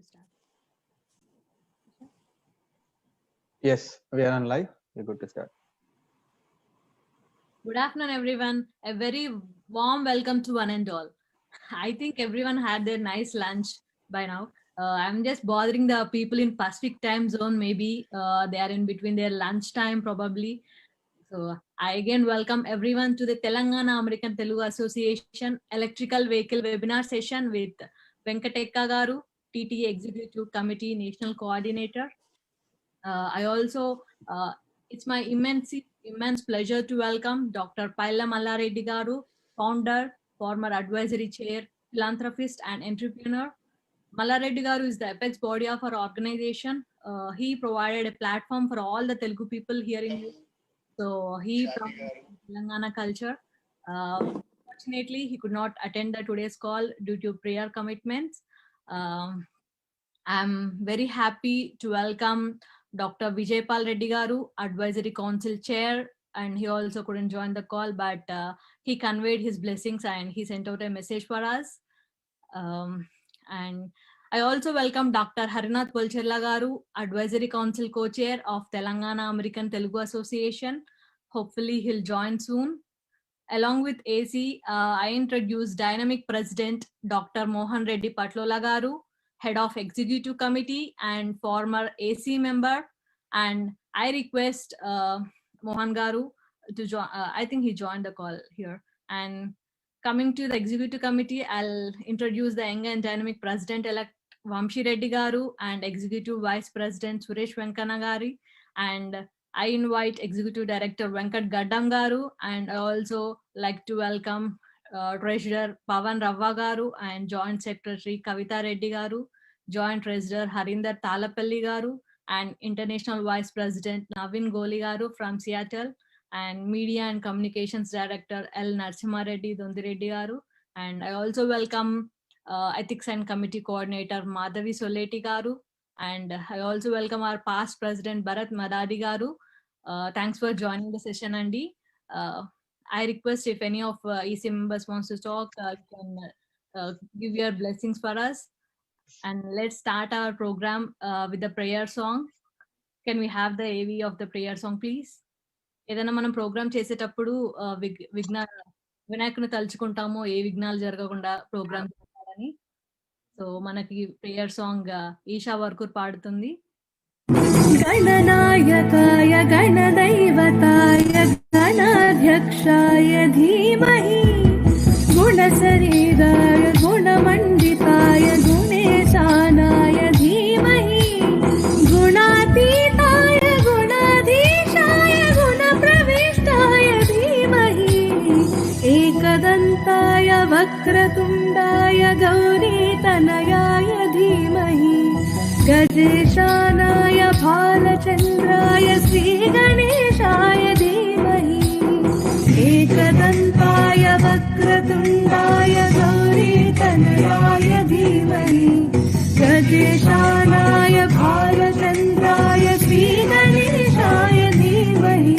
to start. Yes, we are on live. We're good to start. Good afternoon, everyone. A very warm welcome to one and all. I think everyone had their nice lunch by now. I'm just bothering the people in Pacific time zone. Maybe they are in between their lunch time, probably. So I again welcome everyone to the Telangana American Telugu Association Electrical Vehicle Webinar session with Venkat Aekka garu, TTA Executive Committee National Coordinator. I also, it's my immense pleasure to welcome Dr. Paila Mallareddy garu, founder, former advisory chair, philanthropist, and entrepreneur. Mallareddy garu is the apex body of our organization. He provided a platform for all the Telugu people here in US. So he promotes Telangana culture. Fortunately, he could not attend the today's call due to prayer commitments. I'm very happy to welcome Dr. Vijaypal Reddy garu, Advisory Council Chair, and he also couldn't join the call, but he conveyed his blessings and he sent out a message for us. And I also welcome Dr. Harinath Polcherla garu, Advisory Council Co-Chair of Telangana American Telugu Association. Hopefully he'll join soon. Along with AC, I introduced Dynamic President Dr. Mohan Reddy Patlola garu, Head of Executive Committee and former AC member. And I request Mohan garu to join. I think he joined the call here. And coming to the Executive Committee, I'll introduce the young and dynamic President-elect Vamshi Reddy garu and Executive Vice President Suresh Venkana gari. And I invite Executive Director Venkat Gaddam garu, and I also like to welcome Treasurer Pavan Ravva garu and Joint Secretary Kavita Reddy garu, Joint Treasurer Harinder Talapalli garu, and International Vice President Navin Goli garu from Seattle, and Media and Communications Director L. Narsimha Reddy Dondireddy garu. And I also welcome Ethics and Committee Coordinator Madhavi Solleti garu. And I also welcome our past President Bharat Madadi garu. Thanks for joining the session, Andy. I request if any of EC members wants to talk, you can give your blessings for us. And let's start our program with the prayer song. Can we have the AV of the prayer song, please? ఏదైనా మనం programme చేసేటప్పుడు వినాయకుని తలుచుకుంటాము, ఏ విఘ్నాలు జరగకుండా programme చేయాలని. So మనకి prayer song Isha వర్కూర్ పాడుతుంది. गणनायकाय गणदैवताय गणाध्यक्षाय धीमहि गुणशरीराय गुणमण्डिताय गुणेशानाय धीमहि गुणातीताय गुणाधीशाय गुणप्रविष्टाय धीमहि एकदन्ताय वक्रतुण्डाय गौरीतनयाय धीमहि गजेशानाय भालचन्द्राय श्रीगणेशाय धीमहि एकदन्ताय वक्रतुण्डाय गौरीतनयाय धीमहि गजेशानाय भालचन्द्राय श्रीगणेशाय धीमहि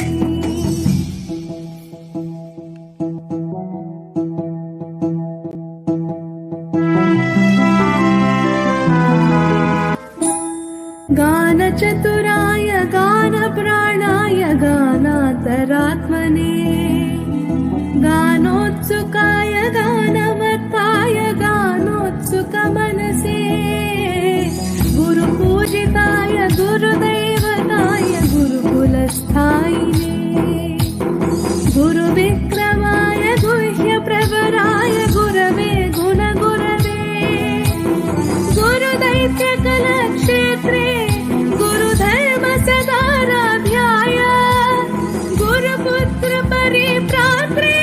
गानचतुराय गानप्राणाय गानान्तरात्मने गानोत्सुकाय गानमत्ताय गानोत्सुकमनसे गुरुपूजिताय गुरुदैवताय गुरुकुलस्थायिने गुरुविक्रमाय गुह्यप्रवराय गुरवे गुणगुरवे गुरुदैत्यकलक्षेत्रे गुरुधर्मसदाराध्याय गुरुपुत्र परिप्रात्रे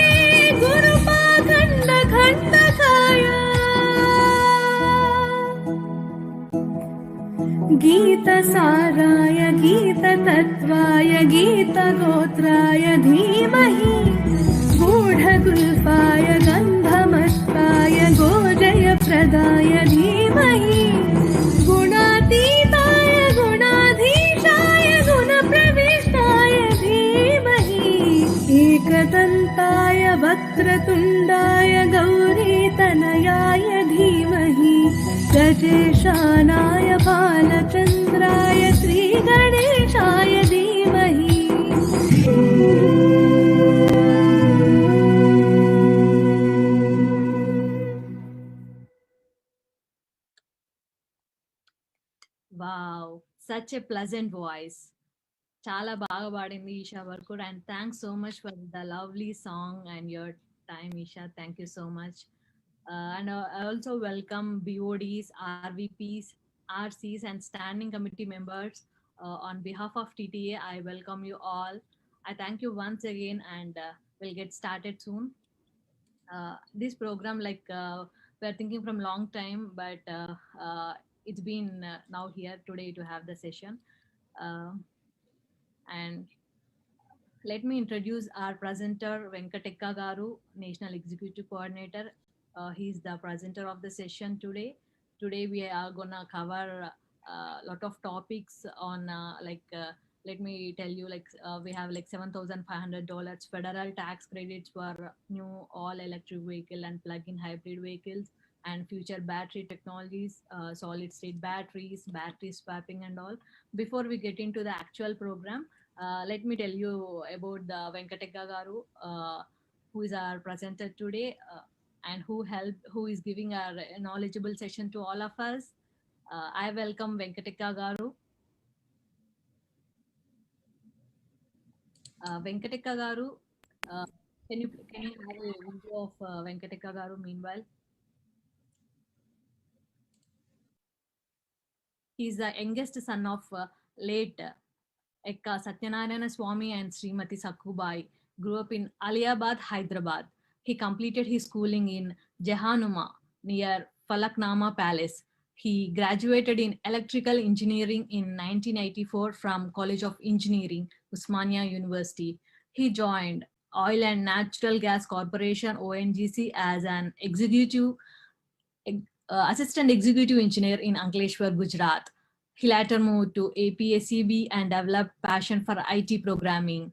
गुरुपाखण्डखण्डकाय गीतसाराय गीततत्त्वाय गीतगोत्राय धीमहि गूढगुल्फाय गन्धमस्ताय गोजयप्रदाय धीमहि गुणातीताय गुणाधीशाय गुणप्रविष्टाय धीमहि एकदन्ताय वक्रतुण्डाय गौरीतनयाय धीमहि ब्रजेशानाय बालचन्द्राय श्रीगणेशाय धीमहि Wow, such a pleasant voice. Chala baga paadindi Isha Varkud, and thanks so much for the lovely song and your time, Isha. Thank you so much. And I also welcome BODs, RVPs, RCs, and standing committee members. On behalf of TTA, I welcome you all. I thank you once again, and we'll get started soon. This program, we're thinking from long time, but it's been now here today to have the session. Uh, and let me introduce our presenter, Venkat Aekka Garu, National Executive Coordinator. He's the presenter of the session today. Today we are gonna cover a lot of topics on let me tell you, we have like $7,500 federal tax credits for new all electric vehicle and plug-in hybrid vehicles, and future battery technologies, solid state batteries, battery swapping and all. Before we get into the actual program, let me tell you about the Venkat Aekka Garu, who is our presenter today, and who is giving our knowledgeable session to all of us. I welcome Venkat Aekka Garu. Venkat Aekka Garu, uh, can you have a video of Venkat Aekka Garu meanwhile? He is the youngest son of late Ekka Satyanarayana Swami and Srimati Sakhubai. Grew up in Aliabad, Hyderabad. He completed his schooling in Jahanuma near Falaknama Palace. He graduated in electrical engineering in 1984 from College of Engineering, Usmania University. He joined Oil and Natural Gas Corporation ONGC as an assistant executive engineer in Ankleshwar, Gujarat. He later moved to APACB and developed passion for IT programming.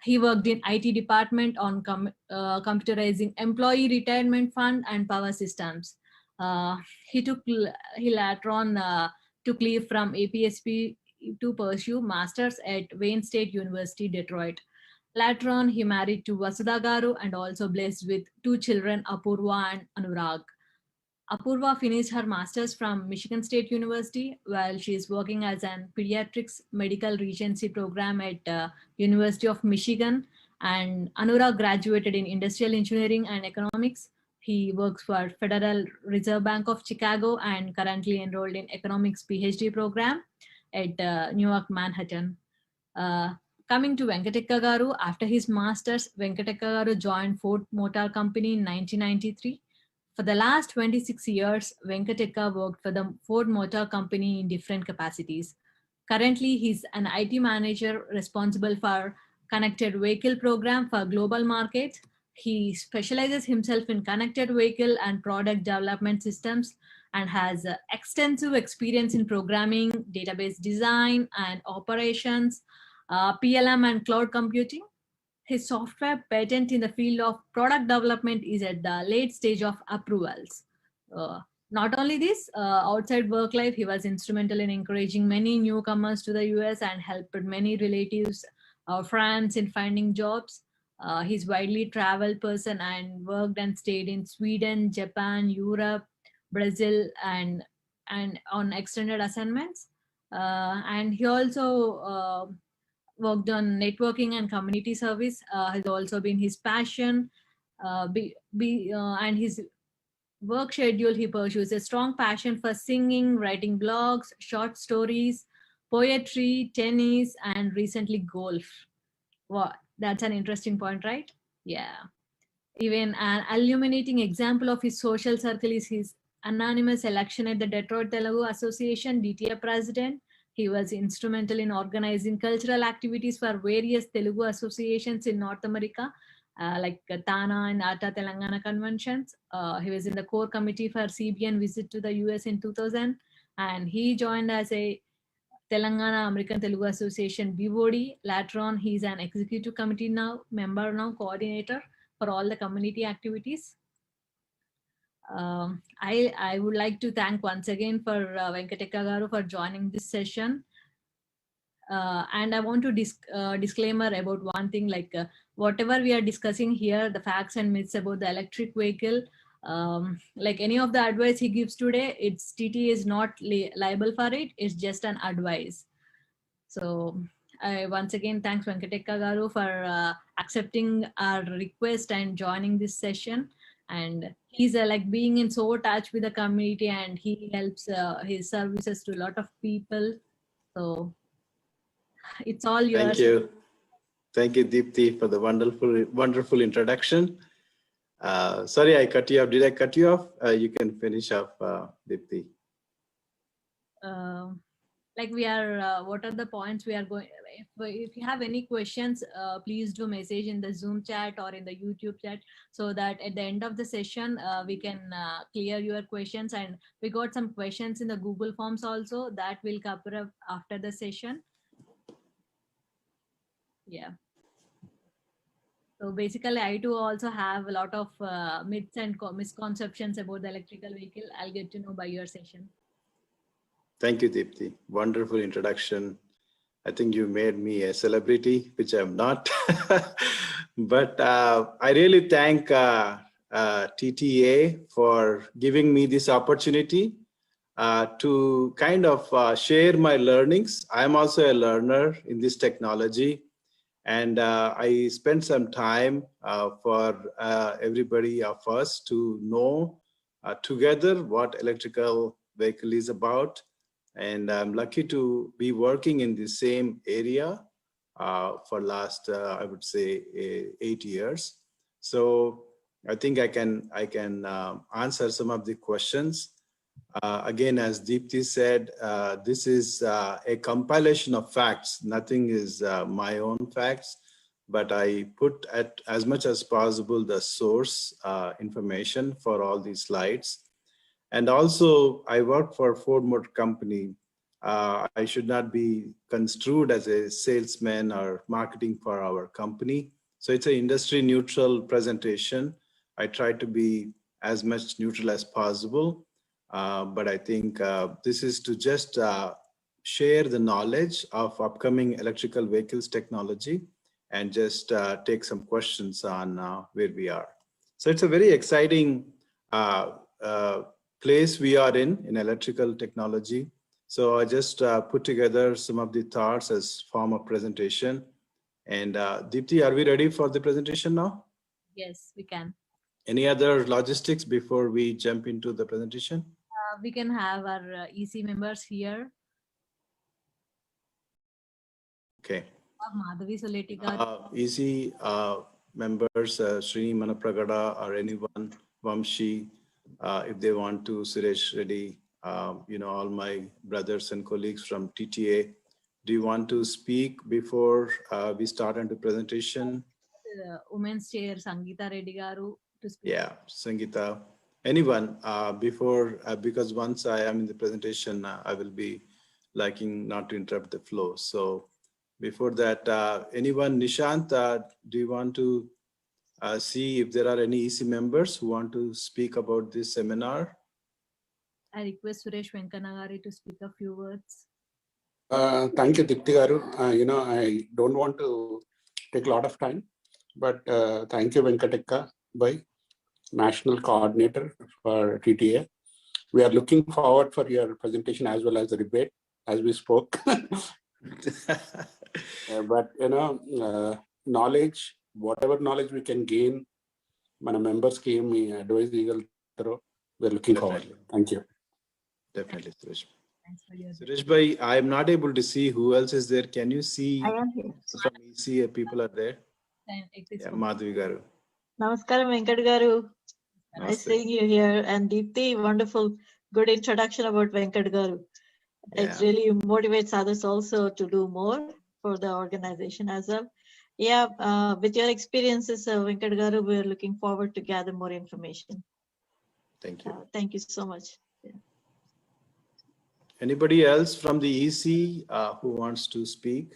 He worked in IT department on computerizing employee retirement fund and power systems. Uh, he later on took leave from APSP to pursue masters at Wayne State University, Detroit. Later on, he married to Vasudha Garu and also blessed with two children, Apurva and Anurag. Apurva finished her master's from Michigan State University while she is working as an pediatrics medical regency program at University of Michigan. And Anurag graduated in industrial engineering and economics. He works for Federal Reserve Bank of Chicago and currently enrolled in economics PhD program at New York, Manhattan. Coming to Venkat Aekka Garu, after his master's, Venkat Aekka Garu joined Ford Motor Company in 1993. For the last 26 years, Venkat Aekka worked for the Ford Motor Company in different capacities. Currently, he's an IT manager responsible for connected vehicle program for global markets. He specializes himself in connected vehicle and product development systems and has extensive experience in programming, database design and operations, PLM and cloud computing. His software patent in the field of product development is at the late stage of approvals. Not only this, outside work life, he was instrumental in encouraging many newcomers to the US and helped many relatives or friends in finding jobs. He's widely traveled person and worked and stayed in Sweden, Japan, Europe, Brazil, and on extended assignments. And he also worked on networking and community service, has also been his passion. And his work schedule, he pursues a strong passion for singing, writing blogs, short stories, poetry, tennis, and recently golf. Wow, that's an interesting point, right? Yeah. Even an illuminating example of his social circle is his anonymous election at the Detroit Telugu Association DTA president. He was instrumental in organizing cultural activities for various Telugu associations in North America, like TANA and ATA Telangana conventions. He was in the core committee for CBN visit to the US in 2000, and he joined as a Telangana American Telugu Association BOD. Later on, he's an executive committee member now, coordinator for all the community activities. I would like to thank once again for Venkat Aekka garu for joining this session. And I want to disclaimer about one thing, like whatever we are discussing here, the facts and myths about the electric vehicle, like any of the advice he gives today, it's TT is not liable for it. It's just an advice. So I once again thanks Venkat Aekka garu for accepting our request and joining this session. And he's like being in so touch with the community, and he helps his services to a lot of people. So it's all yours. Thank you. Thank you, Deepthi, for the wonderful introduction. Sorry, I cut you off. Did I cut you off? You can finish up, Deepthi. Like we are, what are the points we are going? If you have any questions, please do message in the Zoom chat or in the YouTube chat, so that at the end of the session, we can clear your questions. And we got some questions in the Google Forms also that will cover up after the session. Yeah. So basically, I too also have a lot of myths and misconceptions about the electrical vehicle. I'll get to know by your session. Thank you, Deepthi. Wonderful introduction. I think you made me a celebrity, which I'm not. But I really thank TTA for giving me this opportunity to kind of share my learnings. I'm also a learner in this technology. And I spent some time for everybody of us to know together what electrical vehicle is about. And I'm lucky to be working in the same area for last, I would say, 8 years. So I think I can answer some of the questions. Again, as Deepthi said, this is a compilation of facts. Nothing is my own facts, but I put at as much as possible the source information for all these slides. And also, I work for Ford Motor Company. I should not be construed as a salesman or marketing for our company. So it's an industry neutral presentation. I try to be as much neutral as possible. But I think this is to just share the knowledge of upcoming electrical vehicles technology and just take some questions on where we are. So it's a very exciting place we are in electrical technology. So I just put together some of the thoughts as form of presentation. And Deepthi, are we ready for the presentation now? Yes, we can. Any other logistics before we jump into the presentation? We can have our EC members here. Okay. Madhavi Soleti garu. EC members, Srini Manapragada or anyone, Vamshi, if they want to, Suresh Reddy, all my brothers and colleagues from TTA. Do you want to speak before we start into presentation? Women's Chair Sangeeta Reddy garu to speak. Yeah, Sangeeta. Anyone before, because once I am in the presentation, I will be liking not to interrupt the flow. So before that, anyone, Nishant, do you want to see if there are any EC members who want to speak about this seminar? I request Suresh Venkanagari to speak a few words. Thank you, Deepthi garu. I don't want to take a lot of time, but thank you, Venkat Aekka, National Coordinator for TTA. We are looking forward for your presentation as well as the debate, as we spoke. But knowledge, whatever knowledge we can gain, మన members కి మీ advice ఇవ్వగలుగుతారో, we are looking forward. Thank you. Definitely, Suresh. Suresh bhai, I am not able to see who else is there. Can you see? I am here. From EC people are there? Yeah, Madhavi garu. Namaskaram, Venkat garu. Nice Namaste. seeing you here. And Deepthi, wonderful, good introduction about Venkat garu. It really motivates others also to do more for the organization as well. Yeah, with your experiences, Venkat garu, we're looking forward to gather more information. Thank you. Thank you so much. Yeah. Anybody else from the EC who wants to speak?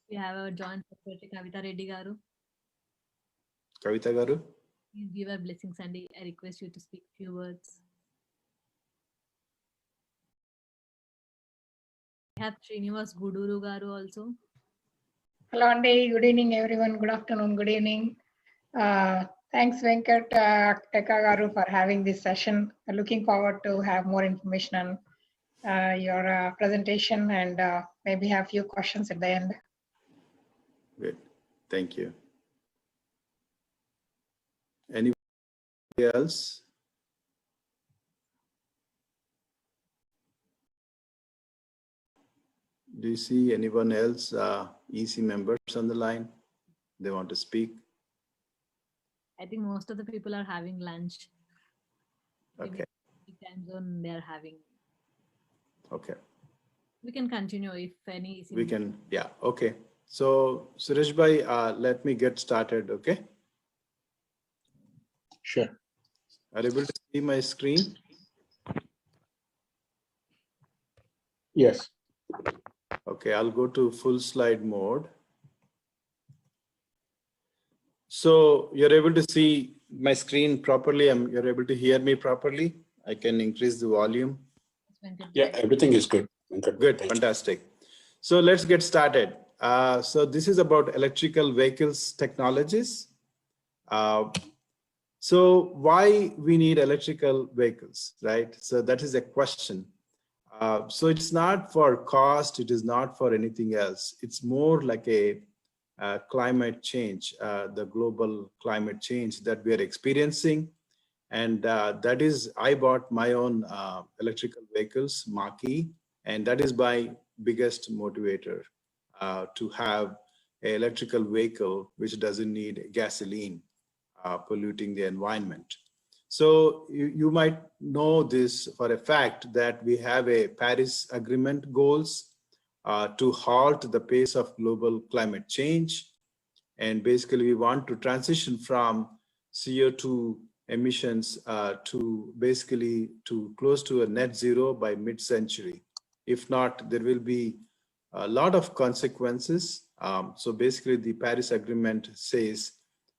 We have our joint secretary Kavita Reddy garu. Kavita garu? Please give our blessings, Sandy. I request you to speak few words. We have Srinivas Guduru Garu also. Hello, Andy. Good evening, everyone. Good afternoon. Good evening. Thanks, Venkat Aekka Garu, for having this session. Looking forward to have more information on your presentation and maybe have few questions at the end. Good. Thank you. Anybody else? Do you see anyone else, EC members on the line? They want to speak? I think most of the people are having lunch. Okay. Maybe time zone they are having. Okay. We can continue if any. We can, yeah, okay. So Suresh bhai, let me get started, okay? Sure. Are you able to see my screen? Yes. Okay, I'll go to full slide mode. So you're able to see my screen properly. You're able to hear me properly. I can increase the volume. Yeah, everything is good. Good, fantastic. So let's get started. So this is about electrical vehicles technologies. So why we need electrical vehicles, right? So that is a question. So it's not for cost, it is not for anything else. It's more like a climate change, the global climate change that we are experiencing. And that is, I bought my own electrical vehicles, Mach-E, and that is my biggest motivator to have an electrical vehicle which doesn't need gasoline polluting the environment. So you might know this for a fact that we have a Paris Agreement goals to halt the pace of global climate change. And basically we want to transition from CO2 emissions to basically to close to a net zero by mid-century. If not, there will be a lot of consequences. So basically the Paris Agreement says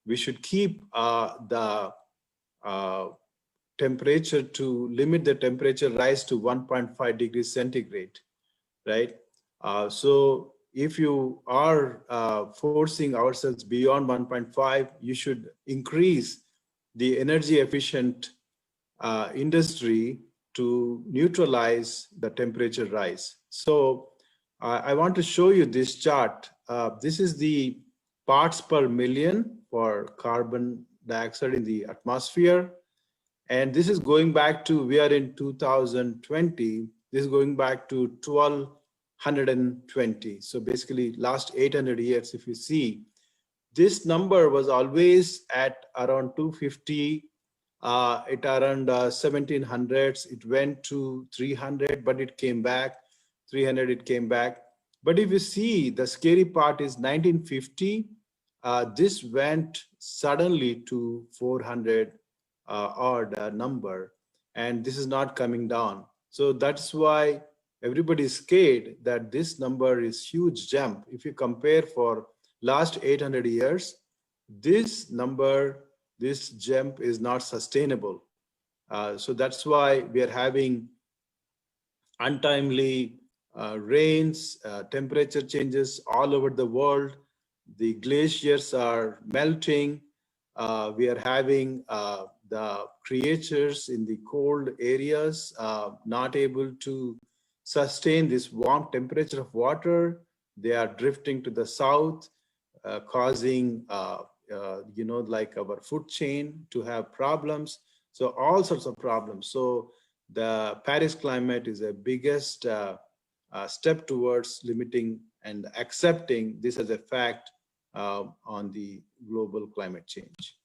we should keep the temperature to limit the temperature rise to 1.5 degrees centigrade, right? So if you are forcing ourselves beyond 1.5, you should increase the energy efficient industry to neutralize the temperature rise. So I want to show you this chart. This is the parts per million for carbon dioxide in the atmosphere. And this is going back to, we are in 2020, this is going back to 1220. So basically last 800 years, if you see, this number was always at around 250, at around 1700s, it went to 300, but it came back, 300, it came back. But if you see, the scary part is 1950, this went suddenly to 400 odd number, and this is not coming down. So that's why everybody is scared that this number is huge jump. If you compare for last 800 years, this number, this jump is not sustainable. So that's why we are having untimely rains, temperature changes all over the world. The glaciers are melting. We are having the creatures in the cold areas not able to sustain this warm temperature of water. They are drifting to the south, causing like our food chain to have problems. So all sorts of problems. So the Paris climate is a biggest step towards limiting and accepting this as a fact on the global climate change.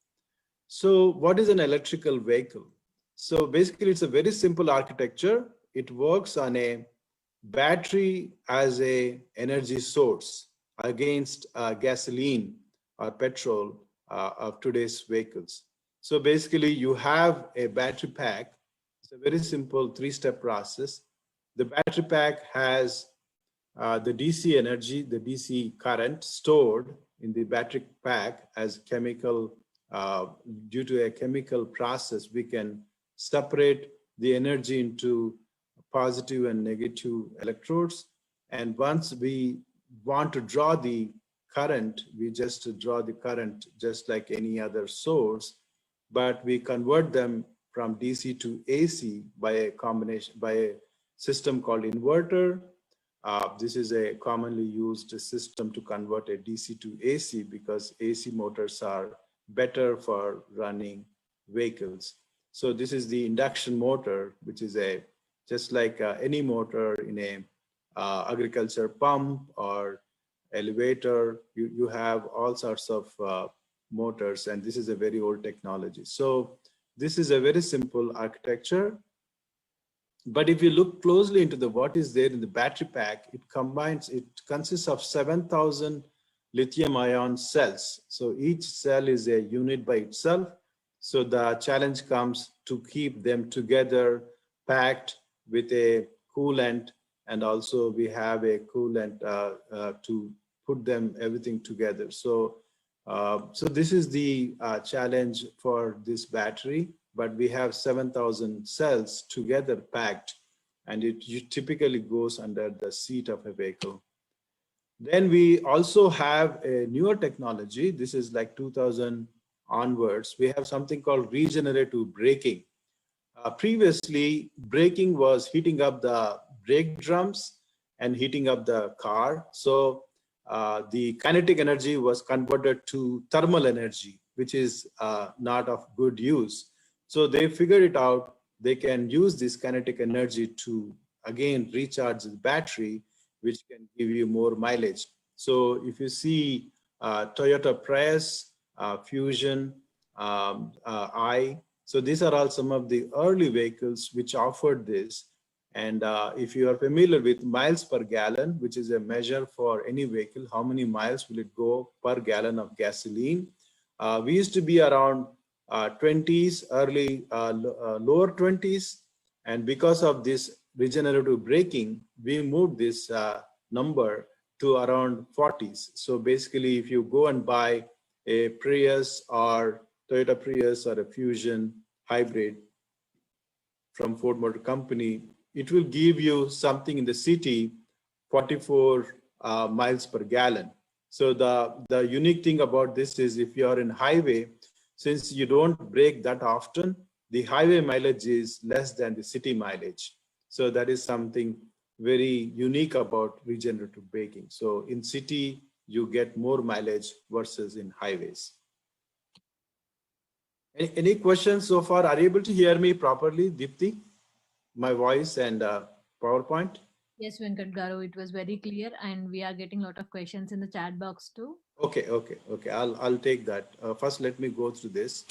So what is an electrical vehicle? So basically it's a very simple architecture. It works on a battery as a energy source against gasoline or petrol of today's vehicles. So basically you have a battery pack. It's a very simple three-step process. The battery pack has the DC energy, the DC current stored in the battery pack as chemical due to a chemical process, we can separate the energy into positive and negative electrodes. And once we want to draw the current, we just draw the current just like any other source, but we convert them from DC to AC by a combination, by a system called inverter. This is a commonly used system to convert a DC to AC because AC motors are better for running vehicles. So this is the induction motor, which is a just like any motor in a agriculture pump or elevator. You have all sorts of motors, and this is a very old technology. So this is a very simple architecture. But if you look closely into what is there in the battery pack, it consists of 7,000 lithium ion cells. So each cell is a unit by itself. So the challenge comes to keep them together, packed with a coolant, and also we have a coolant to put them everything together. So this is the challenge for this battery, but we have 7,000 cells together packed, and it typically goes under the seat of a vehicle. Then we also have a newer technology. This is like 2000 onwards. We have something called regenerative braking. Previously, braking was heating up the brake drums and heating up the car. So the kinetic energy was converted to thermal energy, which is not of good use. So they figured it out. They can use this kinetic energy to, again, recharge the battery, which can give you more mileage. So if you see Toyota Prius, Fusion, so these are all some of the early vehicles which offered this. And if you are familiar with miles per gallon, which is a measure for any vehicle, how many miles will it go per gallon of gasoline? We used to be around 20s, lower 20s. And because of this regenerative braking, we moved this number to around 40s. So basically, if you go and buy a Prius or Toyota Prius or a Fusion hybrid from Ford Motor Company, it will give you something in the city, 44 miles per gallon. So the unique thing about this is if you are in highway, since you don't brake that often, the highway mileage is less than the city mileage. So that is something very unique about regenerative braking. So in city, you get more mileage versus in highways. Any questions so far? Are you able to hear me properly, Deepti? My voice and PowerPoint? Yes, Venkat Garu, it was very clear, and we are getting a lot of questions in the chat box too. Okay. I'll take that. First, let me go through this.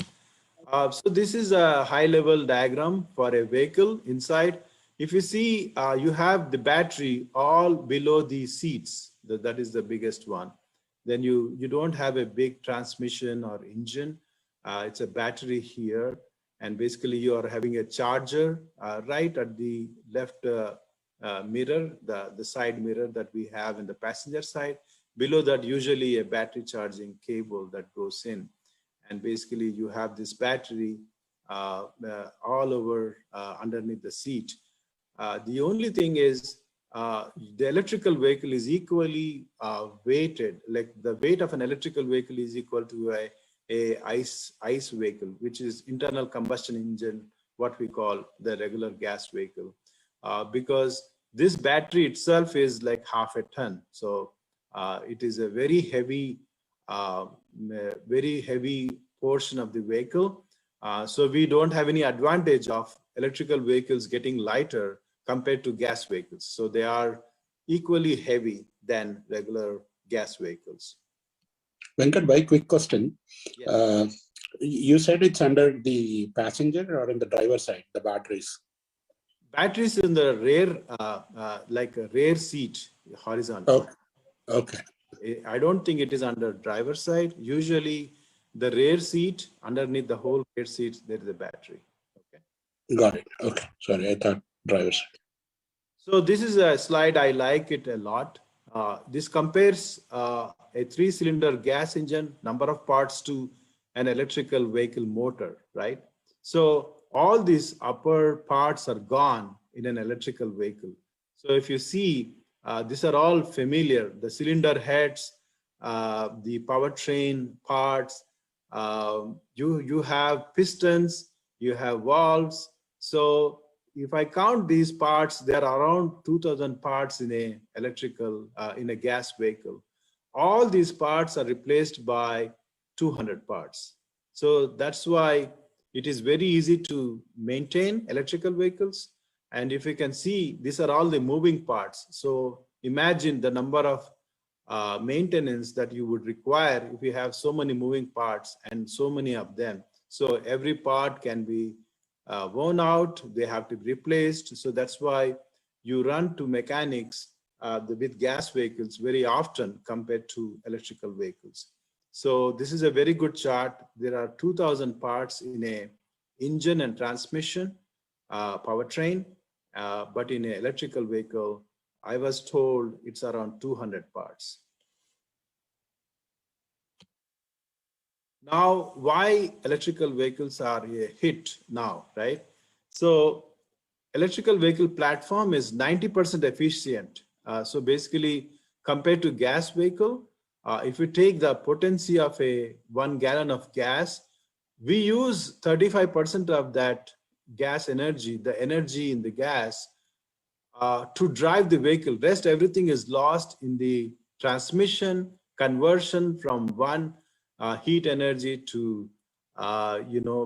So this is a high-level diagram for a vehicle. Inside, if you see, you have the battery all below the seats. That is the biggest one. Then you don't have a big transmission or engine. It's a battery here. And basically, you are having a charger right at the left mirror, the side mirror that we have in the passenger side. Below that, usually a battery charging cable that goes in. And basically, you have this battery all over underneath the seat. The only thing is the electrical vehicle is equally weighted. Like the weight of an electrical vehicle is equal to a ICE vehicle, which is internal combustion engine, what we call the regular gas vehicle, because this battery itself is like half a ton. So it is a very heavy portion of the vehicle. So we don't have any advantage of electrical vehicles getting lighter compared to gas vehicles. So they are equally heavy than regular gas vehicles. Venkat, very quick question. Yes. You said it's under the passenger or in the driver side, the batteries? Batteries in the rear, like a rear seat, horizontal. Oh, okay. I don't think it is under driver side. Usually the rear seat, underneath the whole rear seat, there is a battery. Okay. Got it. Okay. Sorry, I thought driver side. So this is a slide, I like it a lot. This compares a 3-cylinder gas engine, number of parts, to an electrical vehicle motor, right? So all these upper parts are gone in an electrical vehicle. So if you see, these are all familiar, the cylinder heads, the powertrain parts, you have pistons, you have valves. So if I count these parts, there are around 2,000 parts in a electrical, in a gas vehicle. All these parts are replaced by 200 parts. So that's why it is very easy to maintain electrical vehicles. And if you can see, these are all the moving parts. So imagine the number of maintenance that you would require if you have so many moving parts and so many of them. So every part can be worn out, they have to be replaced. So that's why you run to mechanics with gas vehicles very often compared to electrical vehicles. So this is a very good chart. There are 2,000 parts in a engine and transmission, powertrain, but in an electrical vehicle, I was told it's around 200 parts. Now, why electrical vehicles are a hit now, right? So electrical vehicle platform is 90% efficient. So basically, compared to gas vehicle, if you take the potency of a 1 gallon of gas, we use 35% of that gas energy, the energy in the gas, to drive the vehicle. Rest everything is lost in the transmission, conversion from one heat energy to,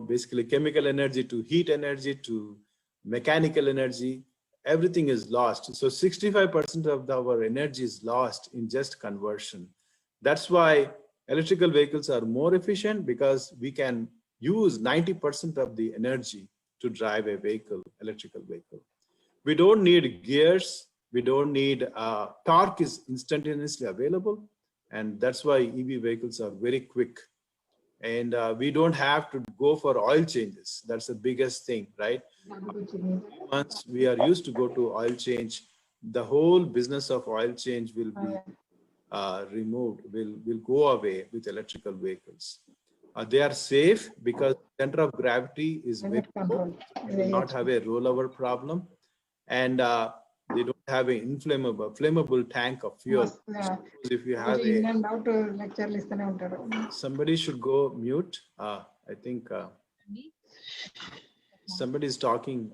basically chemical energy to heat energy to mechanical energy. Everything is lost. So 65% of our energy is lost in just conversion. That's why electrical vehicles are more efficient, because we can use 90% of the energy to drive a vehicle, electrical vehicle. We don't need gears. We don't need, torque is instantaneously available. And that's why EV vehicles are very quick. And we don't have to go for oil changes. That's the biggest thing, right? Once we are used to go to oil change, the whole business of oil change will be removed, will go away with electrical vehicles. They are safe because center of gravity is very low. They will not have a rollover problem. And they don't have an flammable tank of fuel. If you have somebody should go mute. I think somebody is talking.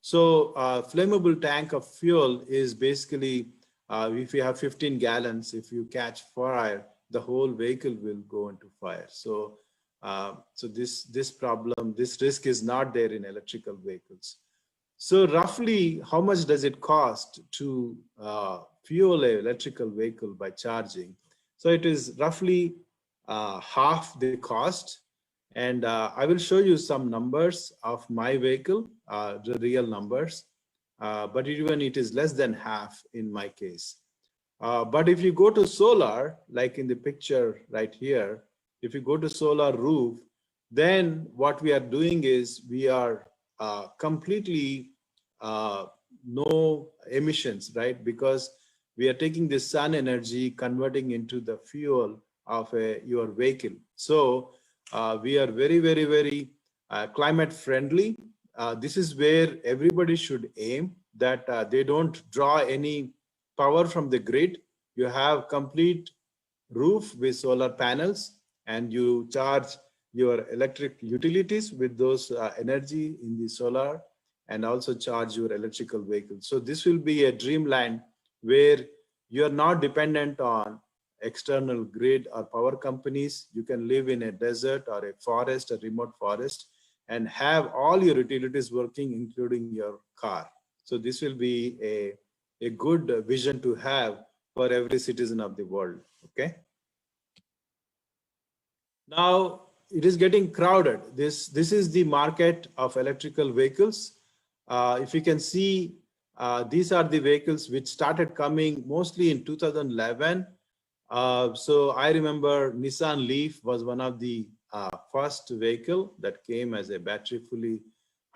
So flammable tank of fuel is basically, if you have 15 gallons, if you catch fire, the whole vehicle will go into fire. So, this problem, this risk is not there in electrical vehicles. So roughly, how much does it cost to fuel an electrical vehicle by charging? So it is roughly half the cost. And I will show you some numbers of my vehicle, the real numbers, but even it is less than half in my case. But if you go to solar, like in the picture right here, if you go to solar roof, then what we are doing is we are completely no emissions, right? Because we are taking the sun energy, converting into the fuel of your vehicle. So we are very, very, very climate friendly. This is where everybody should aim, that they don't draw any power from the grid. You have complete roof with solar panels, and you charge your electric utilities with those energy in the solar, and also charge your electrical vehicle. So this will be a dreamland where you are not dependent on external grid or power companies. You can live in a desert or a forest, a remote forest, and have all your utilities working, including your car. So this will be a good vision to have for every citizen of the world, okay? Now, it is getting crowded. This is the market of electrical vehicles. If you can see, these are the vehicles which started coming mostly in 2011. So I remember Nissan Leaf was one of the first vehicle that came as a fully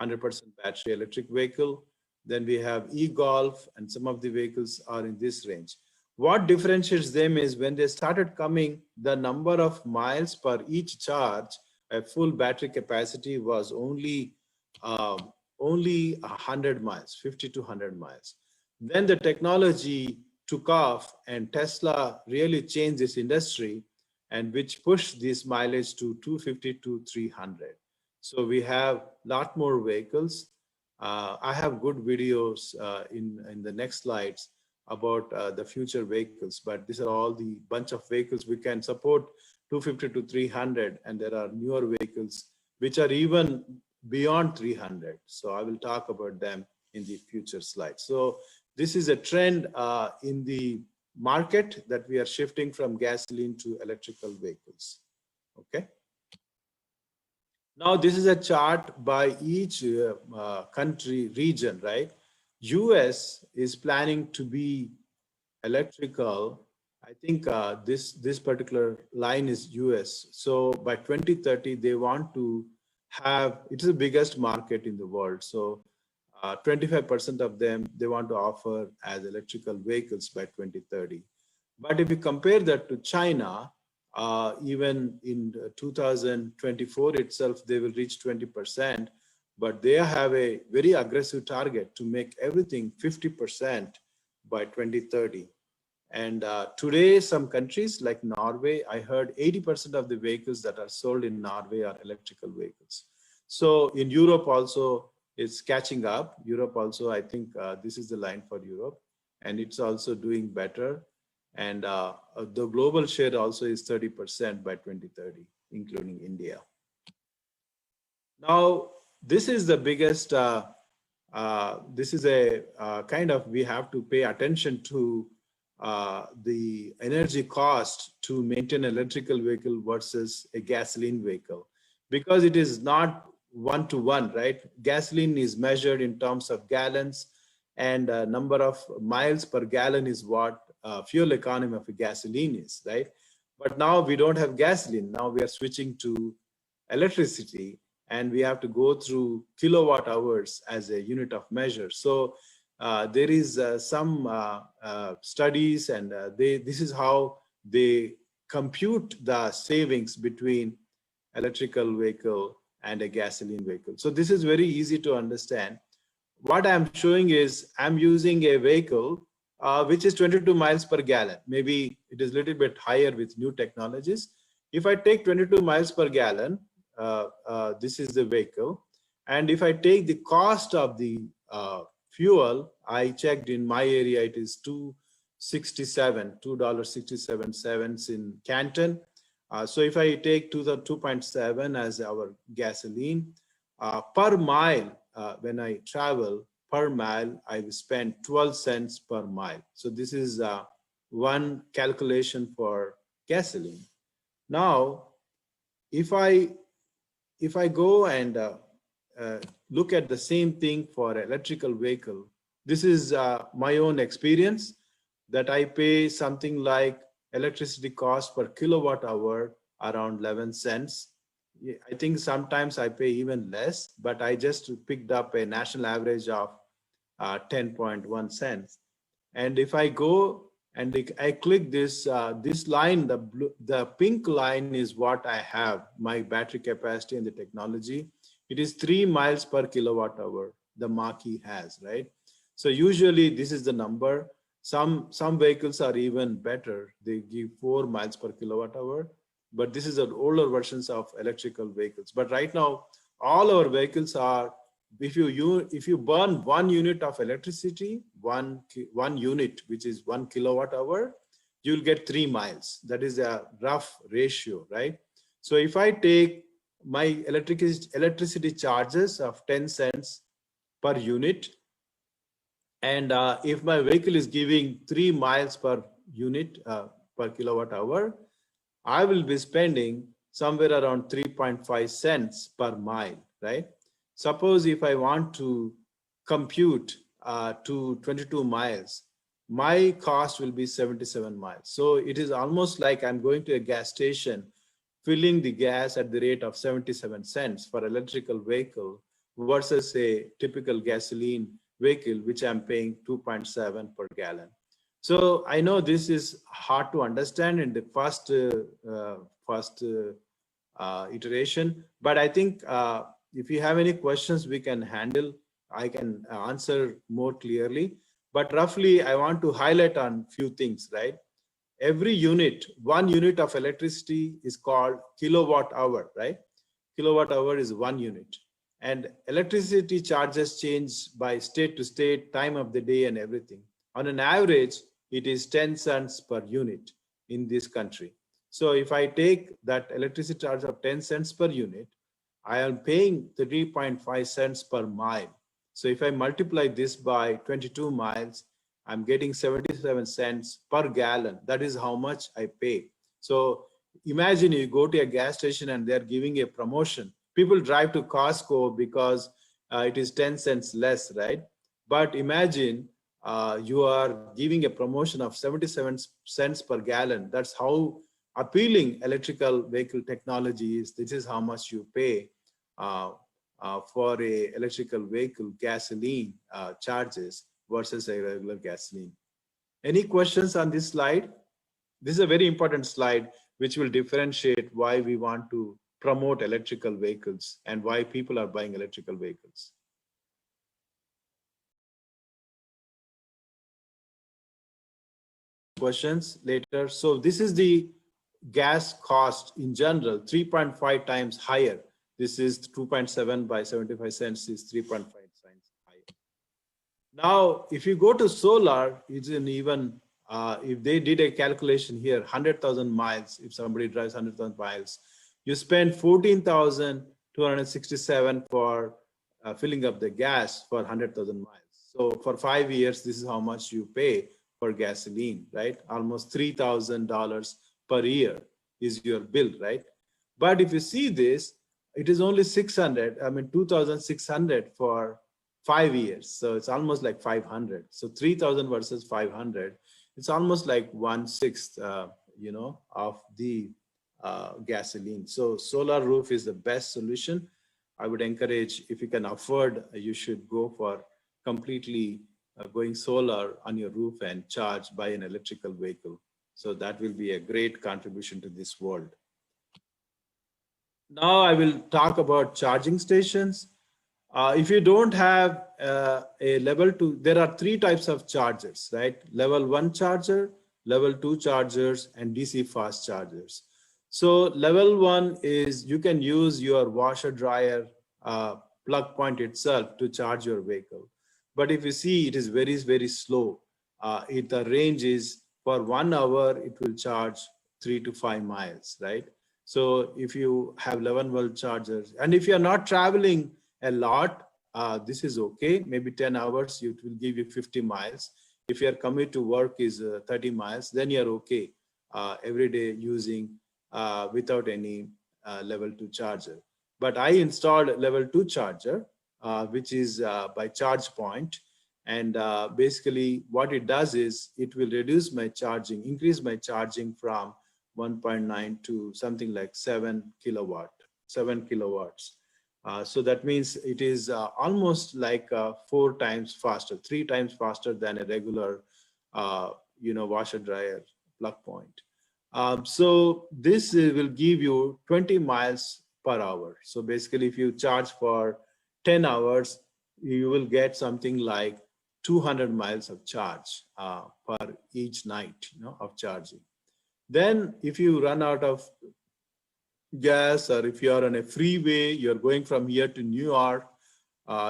100% battery electric vehicle. Then we have e-Golf, and some of the vehicles are in this range. What differentiates them is when they started coming, the number of miles per each charge, a full battery capacity was only 100 miles, 50 to 100 miles. Then the technology took off and Tesla really changed this industry, and which pushed this mileage to 250 to 300. So we have a lot more vehicles. I have good videos in the next slides about the future vehicles, but these are all the bunch of vehicles we can support 250 to 300, and there are newer vehicles which are even beyond 300. So I will talk about them in the future slides. So this is a trend in the market that we are shifting from gasoline to electrical vehicles. Okay. Now this is a chart by each country region, right? US is planning to be electrical. I think this particular line is US. So by 2030, they want to have, it is the biggest market in the world. So 25% of them, they want to offer as electrical vehicles by 2030. But if you compare that to China, even in 2024 itself, they will reach 20%, but they have a very aggressive target to make everything 50% by 2030. And today, some countries like Norway, I heard 80% of the vehicles that are sold in Norway are electrical vehicles. So in Europe also, it's catching up. Europe also, I think this is the line for Europe, and it's also doing better. And the global share also is 30% by 2030, including India. Now, this is the biggest, this is a kind of, we have to pay attention to the energy cost to maintain an electrical vehicle versus a gasoline vehicle, because it is not one-to-one, right? Gasoline is measured in terms of gallons, and number of miles per gallon is what fuel economy of a gasoline is, right? But now we don't have gasoline. Now we are switching to electricity, and we have to go through kilowatt hours as a unit of measure. So there is some studies, and this is how they compute the savings between electrical vehicle and a gasoline vehicle. So this is very easy to understand. What I'm showing is I'm using a vehicle which is 22 miles per gallon. Maybe it is a little bit higher with new technologies. If I take 22 miles per gallon, this is the vehicle. And if I take the cost of the fuel, I checked in my area, it is $2.67 in Canton. So if I take to the 2.7 as our gasoline, per mile, when I travel, per mile, I will spend 12 cents per mile. So this is one calculation for gasoline. Now, if I go and look at the same thing for electrical vehicle, this is my own experience, that I pay something like electricity cost per kilowatt hour around 11 cents. I think sometimes I pay even less, but I just picked up a national average of 10.1 cents. And if I go and I click this this line, the pink line is what I have, my battery capacity and the technology. It is 3 miles per kilowatt hour the Mach-E has, right? So usually this is the number. Some vehicles are even better. They give 4 miles per kilowatt hour, but this is the older versions of electrical vehicles. But right now, all our vehicles are, if you burn 1 unit of electricity, one unit, which is 1 kilowatt hour, you'll get 3 miles. That is a rough ratio, right? So if I take my electricity charges of 10 cents per unit, and if my vehicle is giving 3 miles per unit per kilowatt hour, I will be spending somewhere around 3.5 cents per mile, right? Suppose if I want to compute to 22 miles, my cost will be 77 miles. So it is almost like I'm going to a gas station, filling the gas at the rate of 77 cents for electrical vehicle versus a typical gasoline vehicle, which I'm paying 2.7 per gallon. So I know this is hard to understand in the first iteration, but I think if you have any questions we can handle, I can answer more clearly. But roughly, I want to highlight on few things, right? Every unit, 1 unit of electricity is called kilowatt hour, right? Kilowatt hour is 1 unit. And electricity charges change by state to state, time of the day and everything. On an average, it is 10 cents per unit in this country. So if I take that electricity charge of 10 cents per unit, I am paying 3.5 cents per mile. So if I multiply this by 22 miles, I'm getting 77 cents per gallon. That is how much I pay. So imagine you go to a gas station and they're giving a promotion. People drive to Costco because it is 10 cents less, right? But imagine you are giving a promotion of 77 cents per gallon. That's how appealing electrical vehicle technology is. This is how much you pay for a electrical vehicle gasoline charges versus a regular gasoline. Any questions on this slide? This is a very important slide which will differentiate why we want to promote electrical vehicles and why people are buying electrical vehicles. Questions later. So this is the gas cost in general, 3.5 times higher. This is 2.7 by 75 cents is 3.5 times higher. Now, if you go to solar, it's an even, if they did a calculation here, 100,000 miles, if somebody drives 100,000 miles, you spend 14,267 for filling up the gas for 100,000 miles. So for 5 years, this is how much you pay for gasoline, right? Almost $3,000 per year is your bill, right? But if you see this, it is only 2,600 for 5 years. So it's almost like 500. So 3,000 versus 500, it's almost like 1/6, of the gasoline. So solar roof is the best solution. I would encourage, if you can afford, you should go for completely going solar on your roof and charge by an electrical vehicle. So that will be a great contribution to this world. Now I will talk about charging stations. If you don't have a level 2, there are 3 types of chargers, right? Level 1 charger, level 2 chargers, and DC fast chargers. So level 1 is you can use your washer dryer plug point itself to charge your vehicle. But if you see, it is very, very slow. The range is for 1 hour, it will charge 3 to 5 miles, right? So if you have 11-volt chargers, and if you're not traveling a lot, this is okay. Maybe 10 hours, it will give you 50 miles. If your commute to work is 30 miles, then you're okay every day using without any level 2 charger. But I installed level 2 charger, which is by charge point. And basically what it does is it will reduce my charging, increase my charging from 1.9 to something like 7 kilowatts. So that means it is almost like 4 times faster, 3 times faster than a regular, washer dryer plug point. So this will give you 20 miles per hour. So basically, if you charge for 10 hours, you will get something like 200 miles of charge per each night, of charging. Then if you run out of gas, or if you are on a freeway, you're going from here to New York,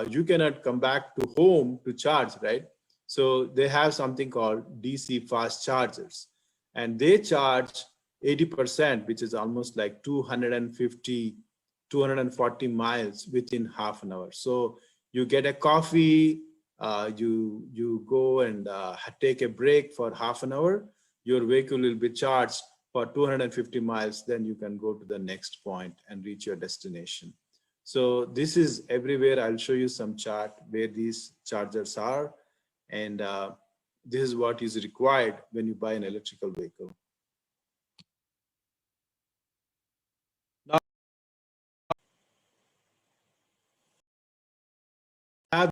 you cannot come back to home to charge, right? So they have something called DC fast chargers, and they charge 80%, which is almost like 240 miles within half an hour. So you get a coffee, you go and take a break for half an hour, your vehicle will be charged for 250 miles, then you can go to the next point and reach your destination. So this is everywhere. I'll show you some chart where these chargers are, and this is what is required when you buy an electrical vehicle. Now, I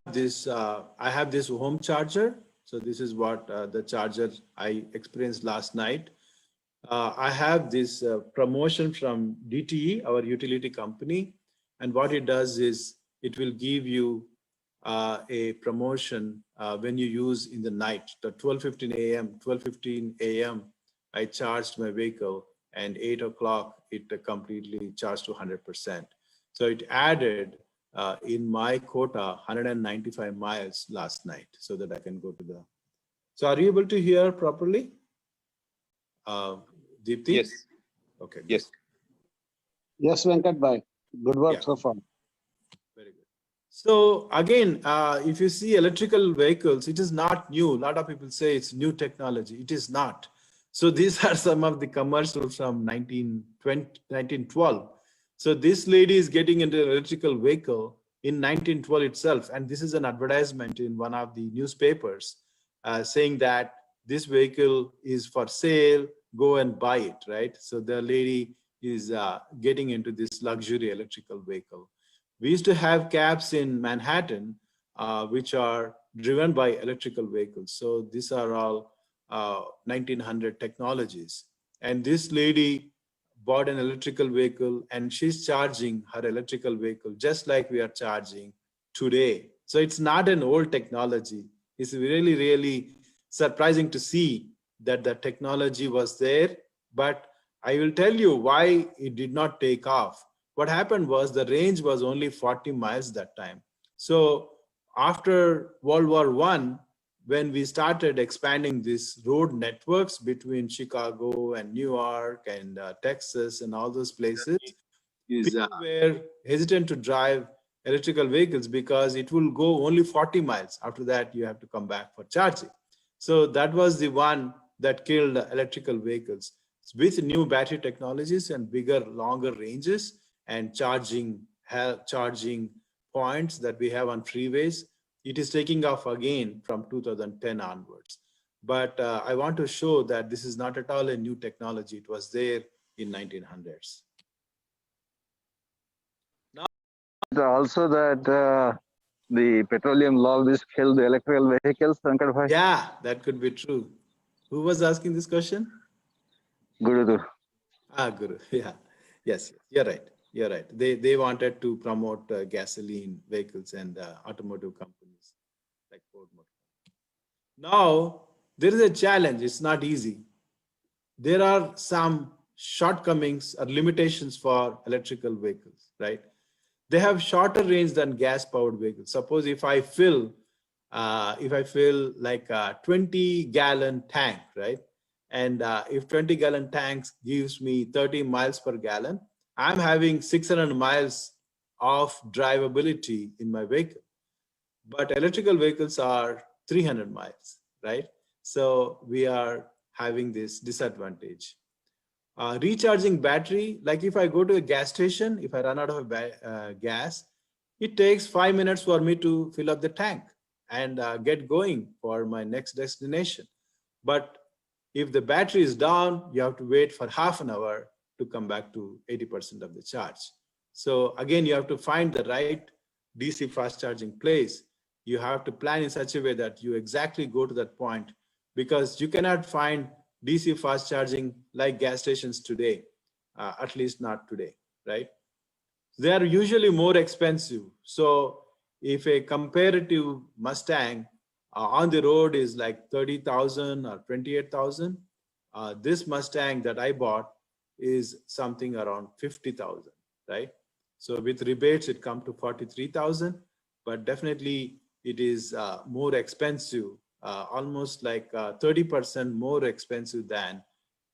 have this home charger. So this is what the charger I experienced last night. I have this promotion from DTE, our utility company. And what it does is it will give you a promotion when you use in the night. The 12:15 a.m., I charged my vehicle, and 8 o'clock, it completely charged to 100%. So it added in my quota 195 miles last night so that I can go to the. So are you able to hear properly? Deepti? Yes. Okay. Yes. Yes, Venkat bhai. Good work so far. Very good. So again, if you see electrical vehicles, it is not new. A lot of people say it's new technology. It is not. So these are some of the commercials from 1912. So this lady is getting into an electrical vehicle in 1912 itself. And this is an advertisement in one of the newspapers saying that this vehicle is for sale, go and buy it, right? So the lady is getting into this luxury electrical vehicle. We used to have cabs in Manhattan, which are driven by electrical vehicles. So these are all 1900 technologies. And this lady bought an electrical vehicle and she's charging her electrical vehicle just like we are charging today. So it's not an old technology. It's really, really surprising to see that the technology was there, but I will tell you why it did not take off. What happened was the range was only 40 miles that time. So after World War I, when we started expanding these road networks between Chicago and New York and Texas and all those places, people were hesitant to drive electrical vehicles because it will go only 40 miles. After that, you have to come back for charging. So that was the one that killed electrical vehicles. With new battery technologies and bigger, longer ranges and charging points that we have on freeways, it is taking off again from 2010 onwards. But I want to show that this is not at all a new technology. It was there in 1900s. Also that the petroleum lobbies killed the electrical vehicles, Venkat bhai? Yeah, that could be true. Who was asking this question? Guru. Guru, yeah. Yes, you're right. You're right. They wanted to promote gasoline vehicles and automotive companies like Ford Motor. Now, there is a challenge. It's not easy. There are some shortcomings or limitations for electrical vehicles, right? They have shorter range than gas-powered vehicles. Suppose if I fill like a 20-gallon tank, right? And if 20-gallon tanks gives me 30 miles per gallon, I'm having 600 miles of drivability in my vehicle. But electrical vehicles are 300 miles, right? So we are having this disadvantage. Recharging battery, like if I go to a gas station, if I run out of gas, it takes 5 minutes for me to fill up the tank and get going for my next destination. But if the battery is down, you have to wait for half an hour to come back to 80% of the charge. So again, you have to find the right DC fast charging place. You have to plan in such a way that you exactly go to that point, because you cannot find DC fast charging like gas stations today, at least not today, right? They are usually more expensive. So if a comparative Mustang on the road is like 30,000 or 28,000, this Mustang that I bought is something around 50,000, right? So with rebates, it comes to 43,000, but definitely it is more expensive, almost like 30% more expensive than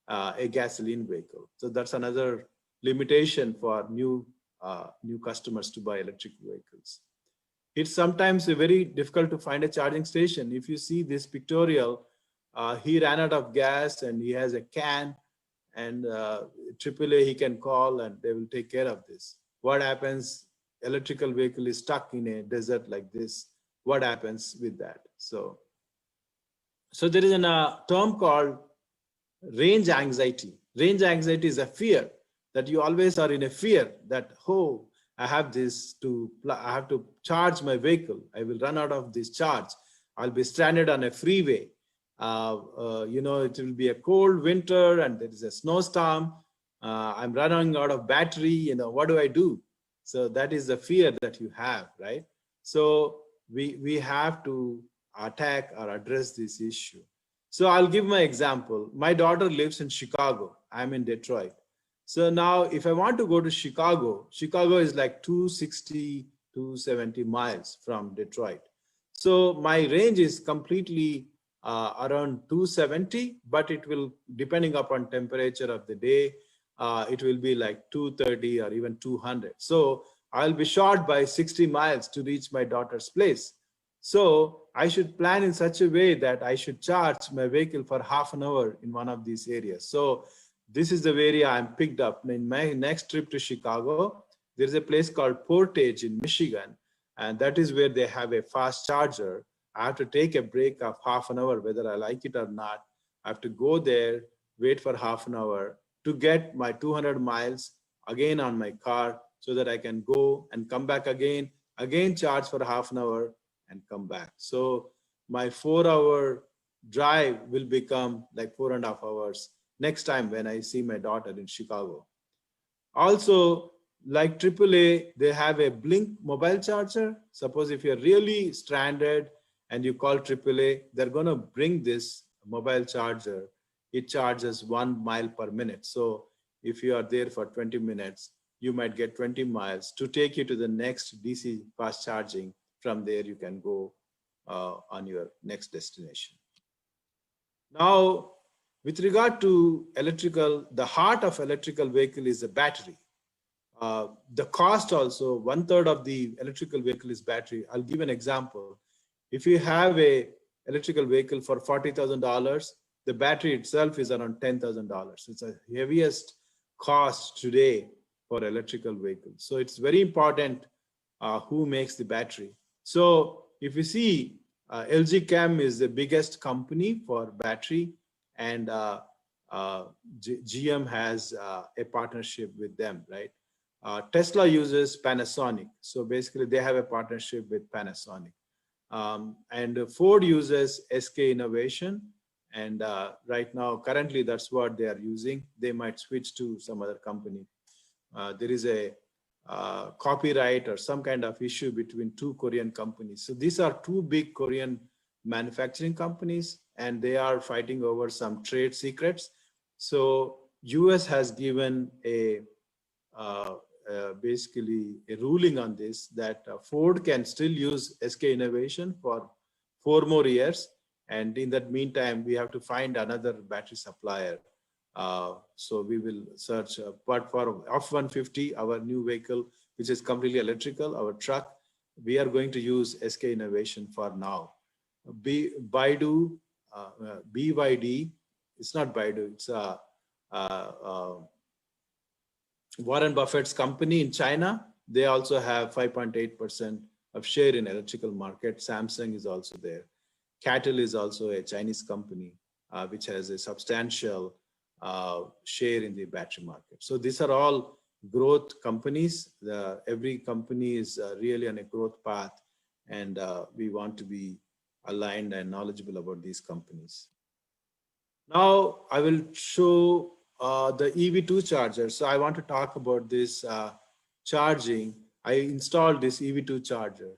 a gasoline vehicle. So that's another limitation for new customers to buy electric vehicles. It's sometimes very difficult to find a charging station. If you see this pictorial, he ran out of gas and he has a can, and AAA he can call and they will take care of this. What happens? Electrical vehicle is stuck in a desert like this. What happens with that? So there is a term called range anxiety. Range anxiety is a fear that you always are in a fear that, oh, I have to charge my vehicle. I will run out of this charge. I'll be stranded on a freeway. You know, it will be a cold winter and there is a snowstorm. I'm running out of battery. You know, what do I do? So that is the fear that you have, right? So we have to attack or address this issue. So I'll give my example. My daughter lives in Chicago. I'm in Detroit. So now if I want to go to Chicago, Chicago is like 260, 270 miles from Detroit. So my range is completely around 270, but it will, depending upon temperature of the day, it will be like 230 or even 200. So I'll be short by 60 miles to reach my daughter's place. So I should plan in such a way that I should charge my vehicle for half an hour in one of these areas. So this is the area I'm picked up. In my next trip to Chicago, there's a place called Portage in Michigan, and that is where they have a fast charger. I have to take a break of half an hour, whether I like it or not. I have to go there, wait for half an hour to get my 200 miles again on my car so that I can go and come back again charge for half an hour and come back. So my 4-hour drive will become like 4.5 hours next time when I see my daughter in Chicago. Also, like AAA, they have a Blink mobile charger. Suppose if you're really stranded and you call AAA, they're going to bring this mobile charger. It charges 1 mile per minute. So if you are there for 20 minutes, you might get 20 miles to take you to the next DC fast charging. From there, you can go on your next destination. Now, with regard to electrical, the heart of electrical vehicle is the battery. The cost also, 1/3 of the electrical vehicle is battery. I'll give an example. If you have a electrical vehicle for $40,000, the battery itself is around $10,000. It's the heaviest cost today for electrical vehicles. So it's very important who makes the battery. So if you see, LG Chem is the biggest company for battery, and GM has a partnership with them, right? Tesla uses Panasonic. So basically they have a partnership with Panasonic. And Ford uses SK Innovation. And right now, currently that's what they are using. They might switch to some other company. There is a copyright or some kind of issue between 2 Korean companies. So these are 2 big Korean manufacturing companies, and they are fighting over some trade secrets. So US has given a basically a ruling on this that Ford can still use SK Innovation for 4 more years. And in that meantime, we have to find another battery supplier. So we will search, but for F-150, our new vehicle, which is completely electrical, our truck, we are going to use SK Innovation for now. BYD, it's not Baidu, it's Warren Buffett's company in China. They also have 5.8% of share in electrical market. Samsung is also there. CATL is also a Chinese company, which has a substantial share in the battery market. So these are all growth companies. Every company is really on a growth path, and we want to be aligned and knowledgeable about these companies. Now I will show the EV2 charger. So I want to talk about this charging. I installed this EV2 charger,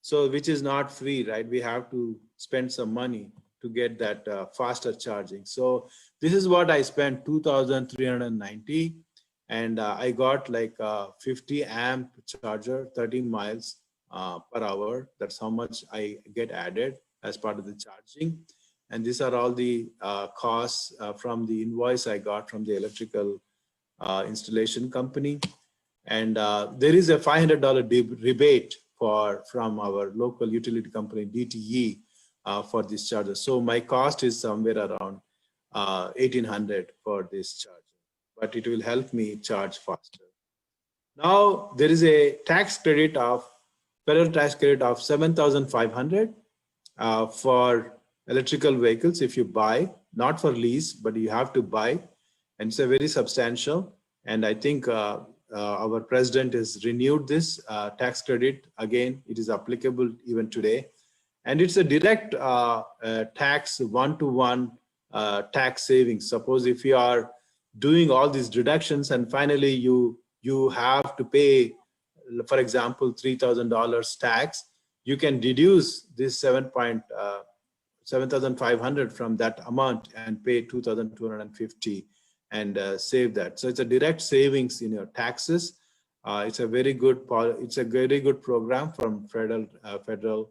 so which is not free, right? We have to spend some money to get that faster charging. So this is what I spent, 2,390, and I got like a 50 amp charger, 13 miles per hour. That's how much I get added as part of the charging. And these are all the costs from the invoice I got from the electrical installation company. And there is a $500 rebate from our local utility company, DTE, for this charger. So my cost is somewhere around $1,800 for this charger, but it will help me charge faster. Now there is a tax credit of, federal tax credit of $7,500 for electrical vehicles if you buy, not for lease, but you have to buy, and it's a very substantial. And I think our president has renewed this tax credit again. It is applicable even today. And it's a direct tax one-to-one tax savings. Suppose if you are doing all these deductions and finally you have to pay, for example, $3,000 tax, you can deduce this 7,500 from that amount and pay 2,250 and save that. So it's a direct savings in your taxes. It's a very good program from federal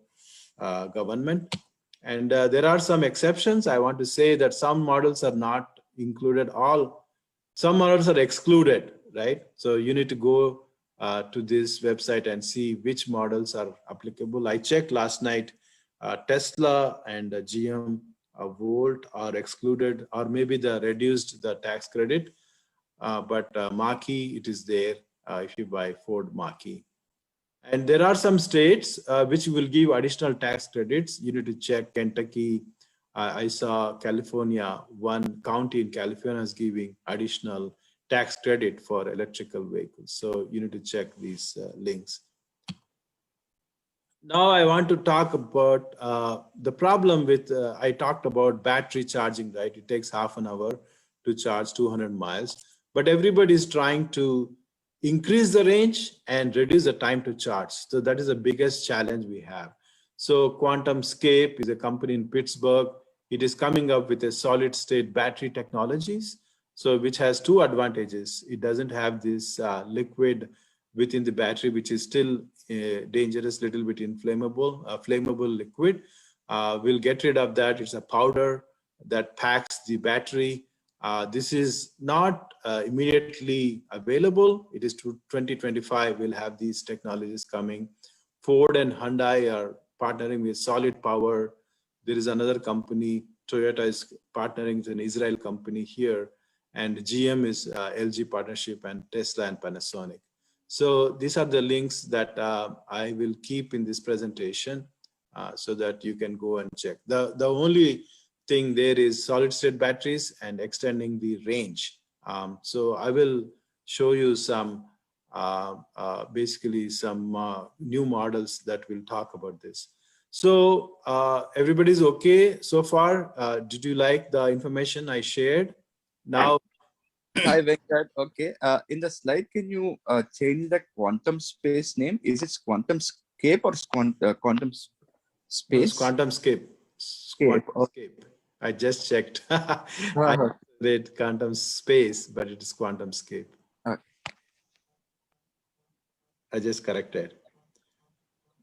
government. And there are some exceptions. I want to say that some models are not included. Some models are excluded, right? So you need to go to this website and see which models are applicable. I checked last night. Tesla and GM Volt are excluded, or maybe they reduced the tax credit. But Mach-E, it is there if you buy Ford Mach-E. And there are some states which will give additional tax credits. You need to check Kentucky. I saw California, one county in California is giving additional tax credit for electrical vehicles. So you need to check these links. Now I want to talk about the problem with, I talked about battery charging, right? It takes half an hour to charge 200 miles, but everybody is trying to increase the range and reduce the time to charge. So that is the biggest challenge we have. So QuantumScape is a company in Pittsburgh. It is coming up with a solid state battery technologies. So which has two advantages. It doesn't have this liquid within the battery, which is still dangerous, little bit inflammable, flammable liquid. We'll get rid of that. It's a powder that packs the battery. This is not immediately available. It is to 2025. We'll have these technologies coming. Ford and Hyundai are partnering with Solid Power. There is another company, Toyota is partnering with an Israel company here, and GM is LG partnership, and Tesla and Panasonic. So these are the links that I will keep in this presentation so that you can go and check. The only thing there is solid state batteries and extending the range. So I will show you some, basically some new models that will talk about this. So everybody's okay so far? Did you like the information I shared? Now, hi Venkat. Okay, in the slide, can you change the quantum space name? Is it QuantumScape or quantum space? it's QuantumScape. QuantumScape. I just checked. I read quantum space, but it is QuantumScape. Okay. I just corrected.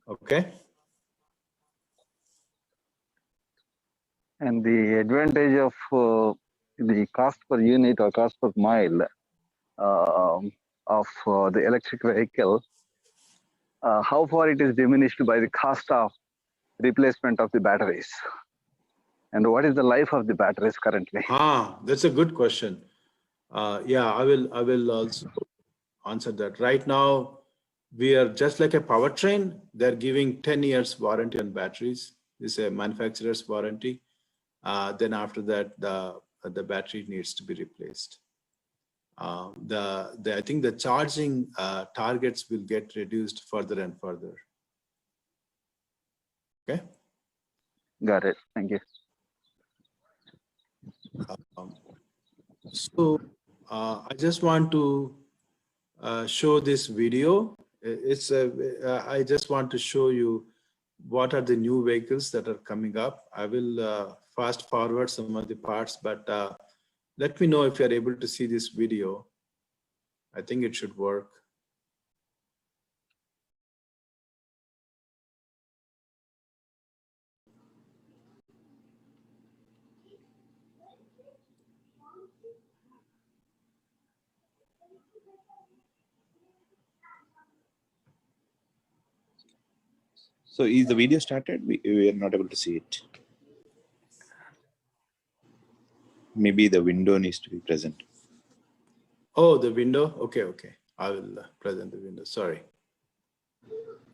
Okay. And the advantage of the cost per unit or cost per mile of the electric vehicle, how far it is diminished by the cost of replacement of the batteries, and what is the life of the batteries currently? That's a good question. Yeah, I will also answer that. Right now, we are just like a powertrain. They're giving 10 years warranty on batteries. This is a manufacturer's warranty. Then after that, the battery needs to be replaced. I think the charging targets will get reduced further and further. Okay. Got it. Thank you. So I just want to show this video. I just want to show you what are the new vehicles that are coming up. I will fast forward some of the parts, but let me know if you're able to see this video. I think it should work. So is the video started? We are not able to see it. Maybe the window needs to be present. Oh, the window? Okay, okay. I will present the window. Sorry.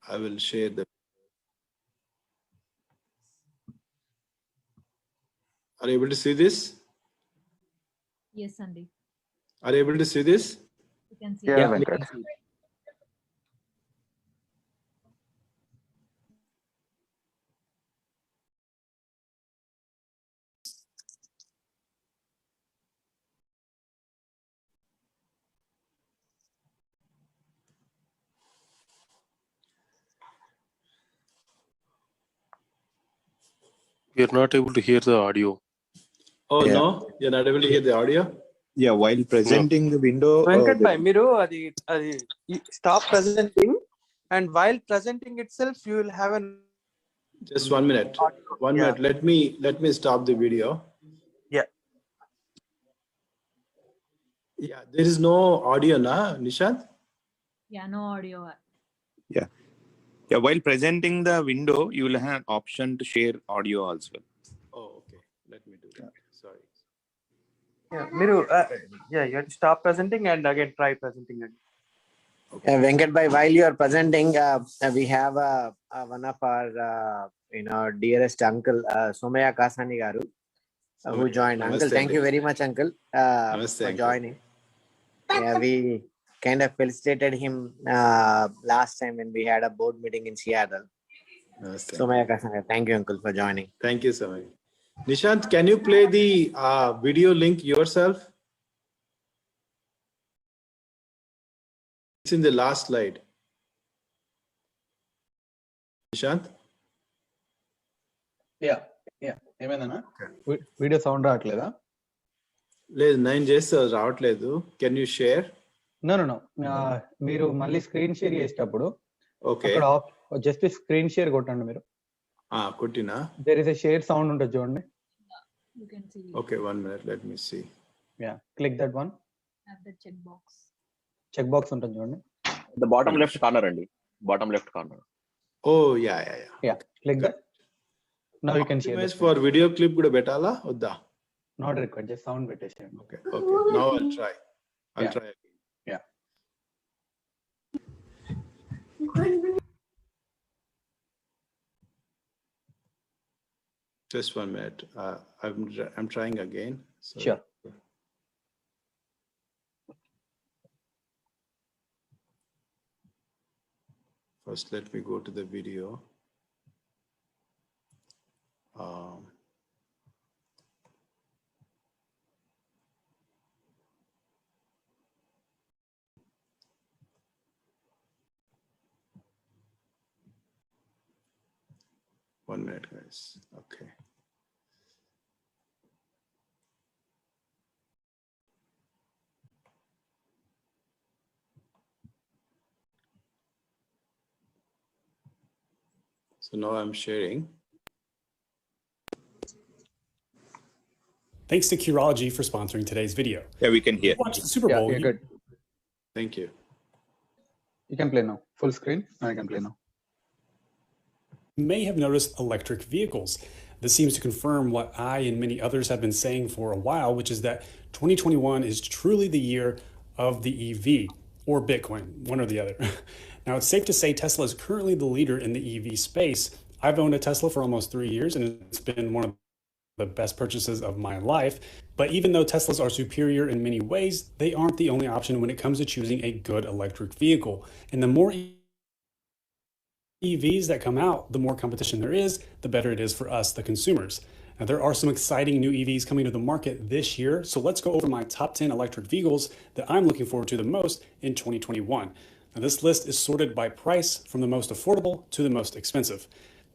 I will share the. Are you able to see this? Yes, Sandeep. Are you able to see this? You can see. Yeah, Venkat. We are not able to hear the audio. Oh, Yeah. no? You're not able to hear the audio? Yeah, while presenting the window. Venkat bhai, మీరు అది stop presenting, and while presenting itself, you will have an. Just 1 minute. One minute. Let me stop the video. Yeah. Yeah, there is no audio, na, Nishant? Yeah, no audio. Yeah. Yeah, while presenting the window, you will have an option to share audio as well. Oh, okay. Let me do that. Sorry. Yeah, మీరు you have to stop presenting and again try presenting again. Venkat bhai, while you are presenting, we have one of our dearest uncle, Somaya Kasani garu, who joined. Namaste, Uncle, thank you very much, uncle, Namaste, for uncle. joining. Yeah, we kind of felicitated him last time when we had a board meeting in Seattle. Namaste. Somaya Kasani, thank you, uncle, for joining. Thank you so much. Nishant, can you play the video link yourself? It's in the last slide. Nishant? Yeah. ఏమైందన్నా video sound రావట్లేదా? లేదు, 9 చేస్తే రావట్లేదు. Can you share? No మీరు మళ్ళీ screen share చేసేటప్పుడు okay, just screen share కొట్టండి మీరు. కొట్టినా? There is a share sound ఉంటుంది చూడండి. You can see. Okay, 1 minute. Let me see. Yeah, click that one. Have the checkbox. Check box ఉంటుంది చూడండి. The bottom left corner, Andy. Bottom left corner. Oh, yeah. Yeah, click that. Now you can share. Optimize for video clip కూడా పెట్టాలా వద్దా? Not required, just sound పెట్టేసేయండి. Okay. Now I'll try. I'll try again. Yeah. Just 1 minute. I'm trying again. Sorry. Sure. First, let me go to the video. One minute, guys. Okay. So now I'm sharing. Thanks to Curology for sponsoring today's video. Yeah, we can hear. Watch the Super Bowl. Yeah, good. Thank you. You can play now. Full screen. I can play now. You may have noticed electric vehicles. This seems to confirm what I and many others have been saying for a while, which is that 2021 is truly the year of the EV, or Bitcoin, one or the other. Now, it's safe to say Tesla is currently the leader in the EV space. I've owned a Tesla for almost 3 years, and it's been one of the best purchases of my life. But even though Teslas are superior in many ways, they aren't the only option when it comes to choosing a good electric vehicle. And the more EVs that come out, the more competition there is, the better it is for us, the consumers. Now, there are some exciting new EVs coming to the market this year, so let's go over my top 10 electric vehicles that I'm looking forward to the most in 2021. Now, this list is sorted by price from the most affordable to the most expensive.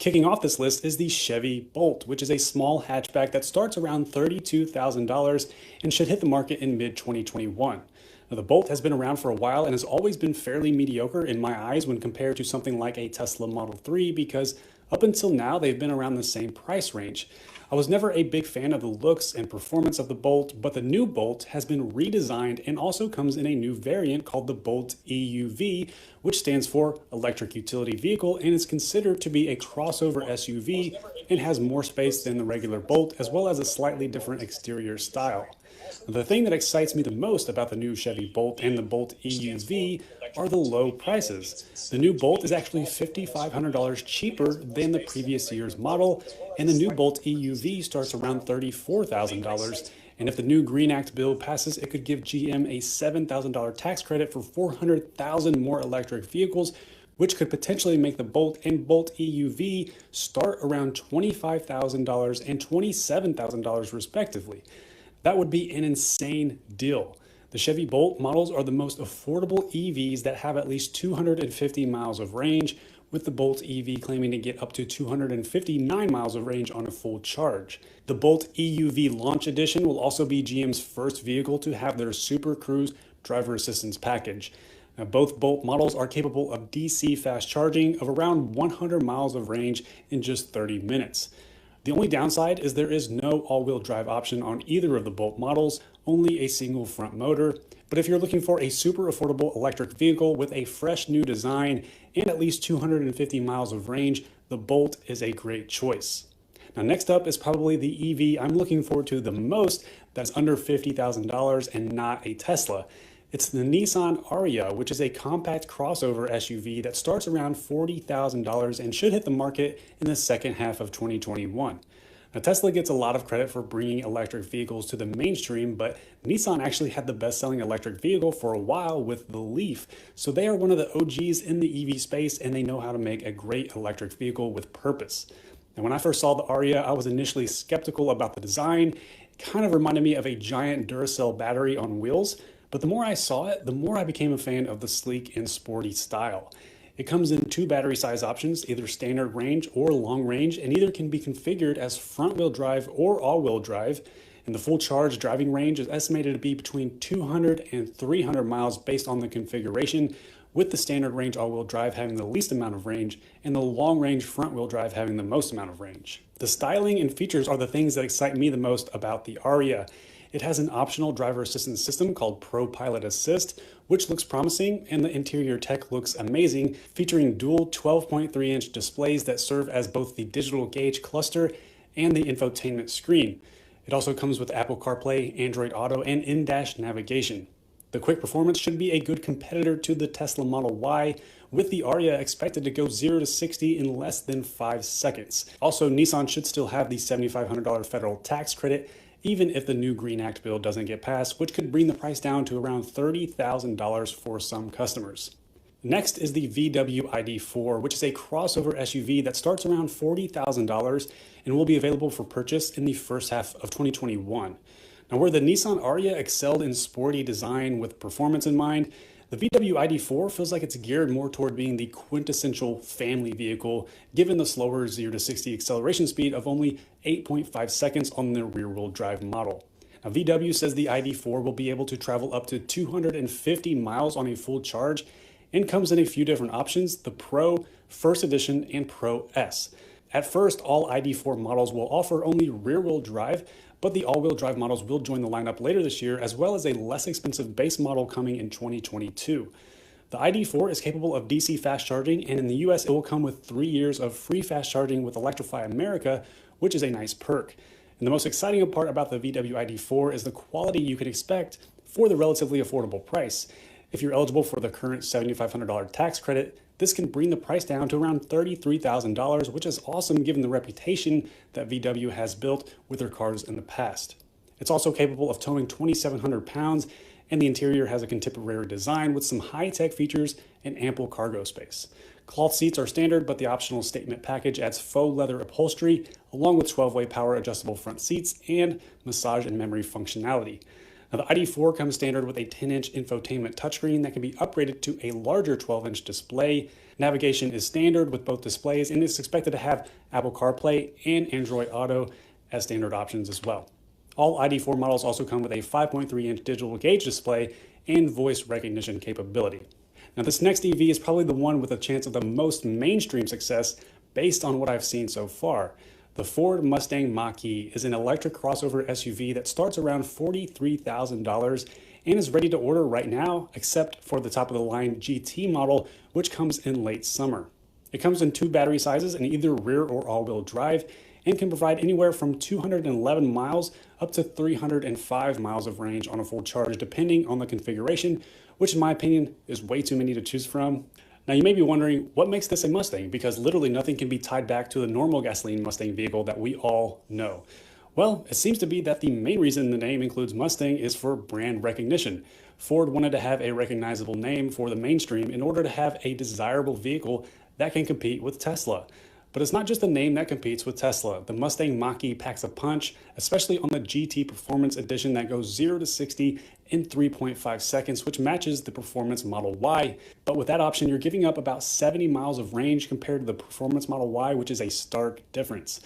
Kicking off this list is the Chevy Bolt, which is a small hatchback that starts around $32,000 and should hit the market in mid-2021. Now, the Bolt has been around for a while and has always been fairly mediocre in my eyes when compared to something like a Tesla Model 3 because up until now, they've been around the same price range. I was never a big fan of the looks and performance of the Bolt, but the new Bolt has been redesigned and also comes in a new variant called the Bolt EUV, which stands for Electric Utility Vehicle and is considered to be a crossover SUV and has more space than the regular Bolt, as well as a slightly different exterior style. The thing that excites me the most about the new Chevy Bolt and the Bolt EUV are the low prices. The new Bolt is actually $5,500 cheaper than the previous year's model, and the new Bolt EUV starts around $34,000. And if the new Green Act bill passes, it could give GM a $7,000 tax credit for 400,000 more electric vehicles, which could potentially make the Bolt and Bolt EUV start around $25,000 and $27,000 respectively. That would be an insane deal. The Chevy Bolt models are the most affordable EVs that have at least 250 miles of range, with the Bolt EV claiming to get up to 259 miles of range on a full charge. The Bolt EUV Launch Edition will also be GM's first vehicle to have their Super Cruise driver assistance package. Now, both Bolt models are capable of DC fast charging of around 100 miles of range in just 30 minutes. The only downside is there is no all-wheel drive option on either of the Bolt models, only a single front motor. But if you're looking for a super affordable electric vehicle with a fresh new design and at least 250 miles of range, the Bolt is a great choice. Now, next up is probably the EV I'm looking forward to the most that's under $50,000 and not a Tesla. It's the Nissan Ariya, which is a compact crossover SUV that starts around $40,000 and should hit the market in the second half of 2021. Now, Tesla gets a lot of credit for bringing electric vehicles to the mainstream, but Nissan actually had the best-selling electric vehicle for a while with the Leaf, so they are one of the OGs in the EV space, and they know how to make a great electric vehicle with purpose. Now, when I first saw the Ariya, I was initially skeptical about the design. It kind of reminded me of a giant Duracell battery on wheels, but the more I saw it, the more I became a fan of the sleek and sporty style. It comes in two battery size options, either standard range or long range, and either can be configured as front wheel drive or all wheel drive. And the full charge driving range is estimated to be between 200 and 300 miles based on the configuration, with the standard range all wheel drive having the least amount of range and the long range front wheel drive having the most amount of range. The styling and features are the things that excite me the most about the Ariya. It has an optional driver assistance system called Pro Pilot Assist, which looks promising, and the interior tech looks amazing, featuring dual 12.3-inch displays that serve as both the digital gauge cluster and the infotainment screen. It also comes with Apple CarPlay, Android Auto, and in-dash navigation. The quick performance should be a good competitor to the Tesla Model Y, with the Ariya expected to go 0 to 60 in less than 5 seconds. Also, Nissan should still have the $7,500 federal tax credit, even if the new Green Act bill doesn't get passed, which could bring the price down to around $30,000 for some customers. Next is the VW ID4, which is a crossover SUV that starts around $40,000 and will be available for purchase in the first half of 2021. Now, where the Nissan Ariya excelled in sporty design with performance in mind, the VW ID4 feels like it's geared more toward being the quintessential family vehicle, given the slower 0 to 60 acceleration speed of only 8.5 seconds on the rear-wheel drive model. Now, VW says the ID4 will be able to travel up to 250 miles on a full charge and comes in a few different options, the Pro, First Edition, and Pro S. At first, all ID4 models will offer only rear-wheel drive, but the all-wheel drive models will join the lineup later this year, as well as a less expensive base model coming in 2022. The ID4 is capable of DC fast charging, and in the US, it will come with 3 years of free fast charging with Electrify America, which is a nice perk. And the most exciting part about the VW ID4 is the quality you can expect for the relatively affordable price. If you're eligible for the current $7,500 tax credit, this can bring the price down to around $33,000, which is awesome given the reputation that VW has built with their cars in the past. It's also capable of towing 2,700 pounds, and the interior has a contemporary design with some high-tech features and ample cargo space. Cloth seats are standard, but the optional statement package adds faux leather upholstery, along with 12-way power adjustable front seats and massage and memory functionality. Now, the ID4 comes standard with a 10-inch infotainment touchscreen that can be upgraded to a larger 12-inch display. Navigation is standard with both displays, and it's expected to have Apple CarPlay and Android Auto as standard options as well. All ID4 models also come with a 5.3-inch digital gauge display and voice recognition capability. Now, this next EV is probably the one with a chance of the most mainstream success based on what I've seen so far. The Ford Mustang Mach-E is an electric crossover SUV that starts around $43,000 and is ready to order right now, except for the top-of-the-line GT model, which comes in late summer. It comes in 2 battery sizes in either rear or all-wheel drive and can provide anywhere from 211 miles up to 305 miles of range on a full charge, depending on the configuration, which in my opinion is way too many to choose from. Now, you may be wondering, what makes this a Mustang? Because literally nothing can be tied back to the normal gasoline Mustang vehicle that we all know. Well, it seems to be that the main reason the name includes Mustang is for brand recognition. Ford wanted to have a recognizable name for the mainstream in order to have a desirable vehicle that can compete with Tesla. But it's not just the name that competes with Tesla. The Mustang Mach-E packs a punch, especially on the GT Performance Edition that goes 0 to 60 in 3.5 seconds, which matches the Performance Model Y. But with that option, you're giving up about 70 miles of range compared to the Performance Model Y, which is a stark difference.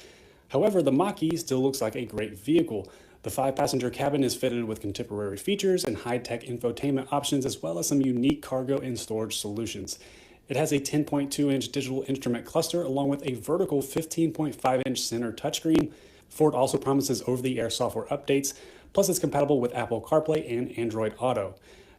However, the Mach-E still looks like a great vehicle. The 5-passenger cabin is fitted with contemporary features and high-tech infotainment options, as well as some unique cargo and storage solutions. It has a 10.2-inch digital instrument cluster along with a vertical 15.5-inch center touchscreen. Ford also promises over-the-air software updates, plus it's compatible with Apple CarPlay and Android Auto.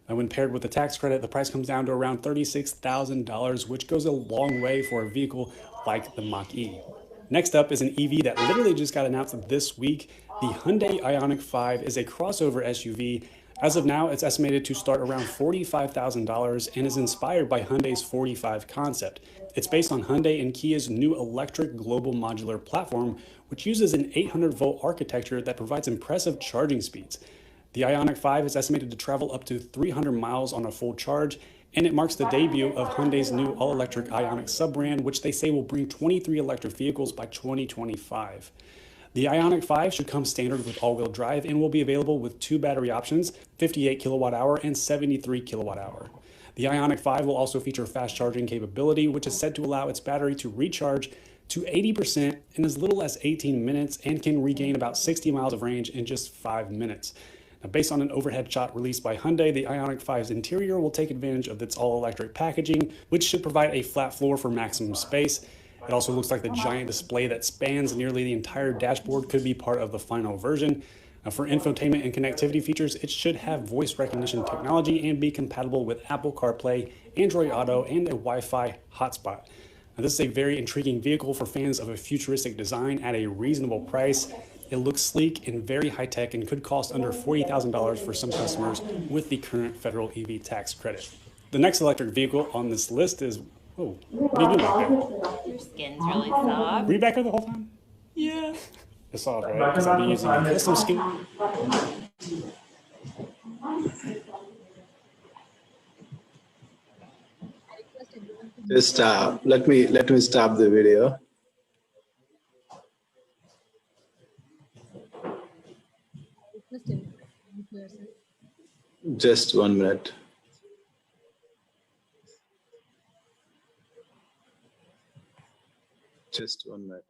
And when paired with the tax credit, the price comes down to around $36,000, which goes a long way for a vehicle like the Mach-E. Next up is an EV that literally just got announced this week. The Hyundai Ioniq 5 is a crossover SUV. As of now, it's estimated to start around $45,000 and is inspired by Hyundai's 45 concept. It's based on Hyundai and Kia's new electric global modular platform, which uses an 800-volt architecture that provides impressive charging speeds. The Ioniq 5 is estimated to travel up to 300 miles on a full charge, and it marks the debut of Hyundai's new all-electric Ioniq sub-brand, which they say will bring 23 electric vehicles by 2025. The Ioniq 5 should come standard with all-wheel drive and will be available with 2 battery options, 58 kilowatt-hour and 73 kilowatt-hour. The Ioniq 5 will also feature fast charging capability, which is said to allow its battery to recharge to 80% in as little as 18 minutes and can regain about 60 miles of range in just 5 minutes. Now, based on an overhead shot released by Hyundai, the Ioniq 5's interior will take advantage of its all-electric packaging, which should provide a flat floor for maximum space. It also looks like the giant display that spans nearly the entire dashboard could be part of the final version. Now, for infotainment and connectivity features, it should have voice recognition technology and be compatible with Apple CarPlay, Android Auto, and a Wi-Fi hotspot. Now, this is a very intriguing vehicle for fans of a futuristic design at a reasonable price. It looks sleek and very high-tech and could cost under $40,000 for some customers with the current federal EV tax credit. The next electric vehicle on this list is, oh, what are you doing back there? Your skin's really soft. Were you back there the whole time? Yeah. It's soft, right? Because I've been using custom skin. Just let me stop the video. Just 1 minute. Just 1 minute.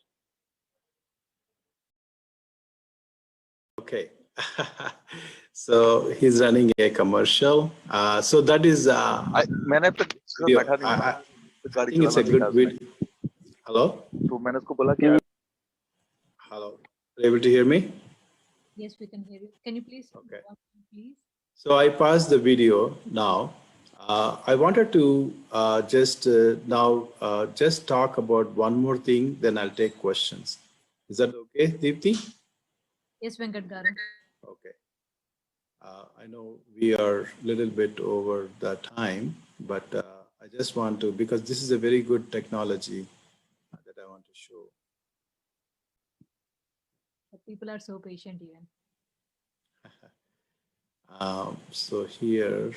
Okay. So he's running a commercial. So that is. I think it's a good video. Hello. Hello. Are you able to hear me? Yes, we can hear you. Can you please? Okay. Please. So I paused the video now. I wanted to just talk about one more thing, then I'll take questions. Is that okay, Deepthi? Yes, Venkat Garu. Okay. I know we are a little bit over the time, but I just want to, because this is a very good technology that I want to show. But people are so patient even. So here,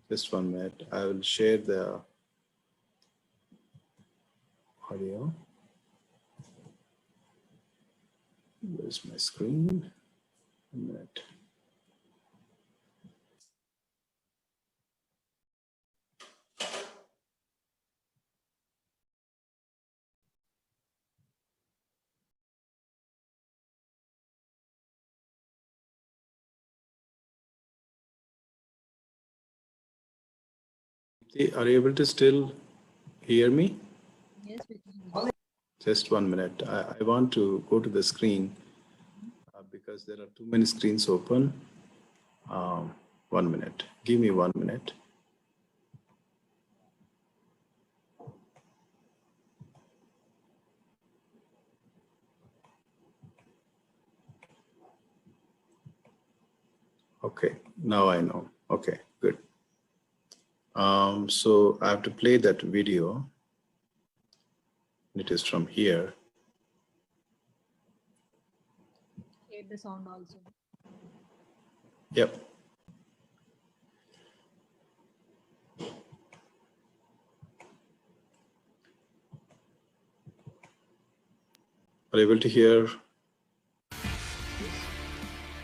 just 1 minute, I will share the audio. Where's my screen? 1 minute. Are you able to still hear me? Yes, we can. Just 1 minute. I want to go to the screen because there are too many screens open. 1 minute. Give me 1 minute. Okay, now I know. Okay, good. So I have to play that video. It is from here. Hate the sound also. Yep. Are you able to hear?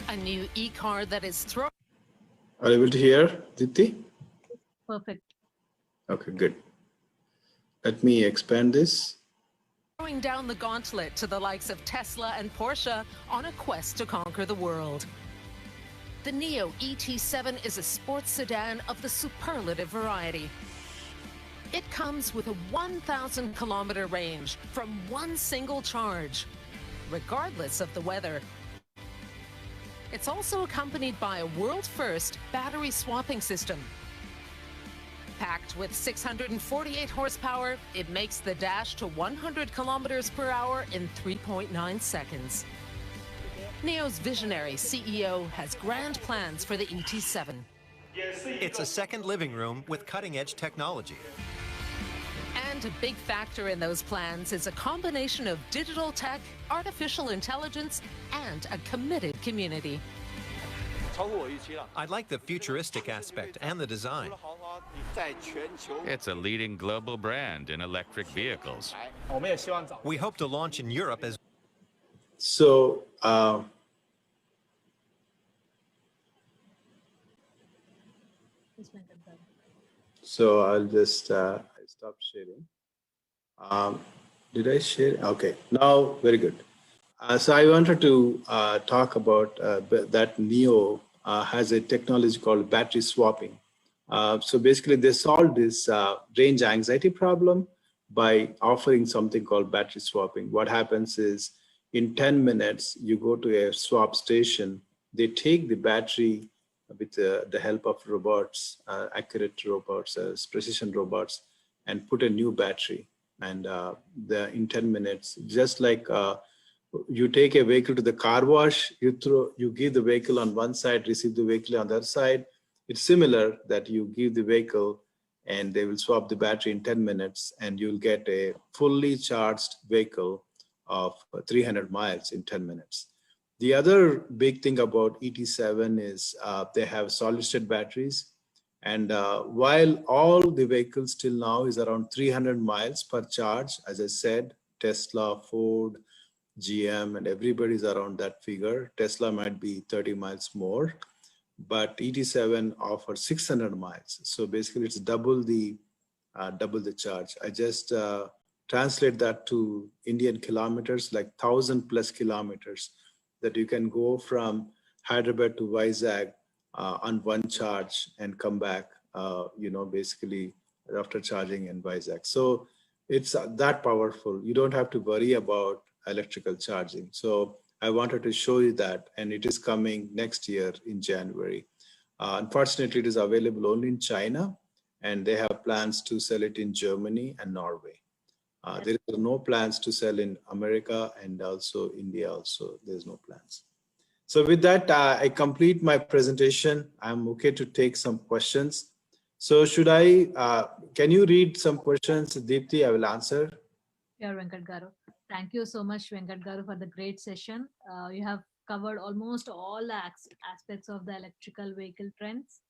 A new e-car that is thrown. Are you able to hear, Dipti? Perfect. Okay, good. Let me expand this. Throwing down the gauntlet to the likes of Tesla and Porsche on a quest to conquer the world. The Neo ET7 is a sports sedan of the superlative variety. It comes with a 1,000-kilometer range from one single charge, regardless of the weather. It's also accompanied by a world-first battery swapping system. Packed with 648 horsepower, it makes the dash to 100 kilometers per hour in 3.9 seconds. Neo's visionary CEO has grand plans for the ET7. It's a second living room with cutting-edge technology. And a big factor in those plans is a combination of digital tech, artificial intelligence, and a committed community. I like the futuristic aspect and the design. It's a leading global brand in electric vehicles. We hope to launch in Europe as So, I'll just stop sharing. Did I share? Okay, now very good. So I wanted to talk about that Neo has a technology called battery swapping. So basically they solved this range anxiety problem by offering something called battery swapping. What happens is in 10 minutes, you go to a swap station, they take the battery with the help of robots, accurate robots, precision robots, and put a new battery. And in 10 minutes, just like you take a vehicle to the car wash, you give the vehicle on one side, receive the vehicle on the other side. It's similar that you give the vehicle and they will swap the battery in 10 minutes and you'll get a fully charged vehicle of 300 miles in 10 minutes. The other big thing about ET7 is they have solid state batteries. And while all the vehicles till now is around 300 miles per charge, as I said, Tesla, Ford, GM, and everybody's around that figure. Tesla might be 30 miles more, but ET7 offers 600 miles. So basically it's double the charge. I just translate that to Indian kilometers, like 1,000+ kilometers that you can go from Hyderabad to Vizag on one charge and come back, basically after charging in Vizag. So it's that powerful. You don't have to worry about electrical charging. So I wanted to show you that, and it is coming next year in January. Unfortunately, it is available only in China, and they have plans to sell it in Germany and Norway. There are no plans to sell in America and also India also. There's no plans. So with that, I complete my presentation. I'm okay to take some questions. So can you read some questions, Deepti? I will answer. Yeah, Venkat Garu. Thank you so much, Venkat Garu, for the great session. You have covered almost all the aspects of the electrical vehicle trends.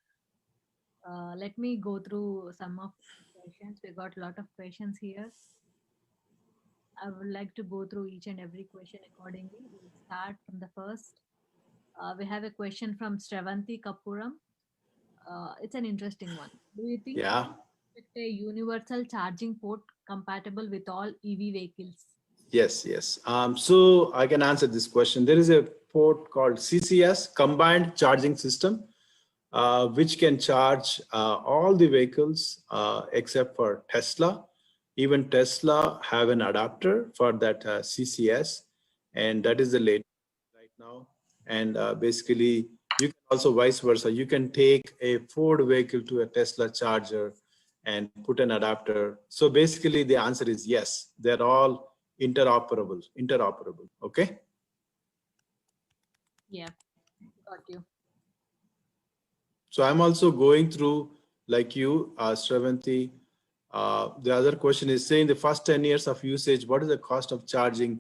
Let me go through some of the questions. We got a lot of questions here. I would like to go through each and every question accordingly. We'll start from the first. We have a question from Sravanti Kapuram. It's an interesting one. Do you think a universal charging port compatible with all EV vehicles? Yes. So I can answer this question. There is a port called CCS, Combined Charging System, which can charge all the vehicles except for Tesla. Even Tesla have an adapter for that CCS, and that is the latest right now. And basically, you can also vice versa. You can take a Ford vehicle to a Tesla charger and put an adapter. So basically, the answer is yes. They're all interoperable. Okay. Yeah, got you. So I'm also going through, like you, Sravanti. The other question is saying the first 10 years of usage, what is the cost of charging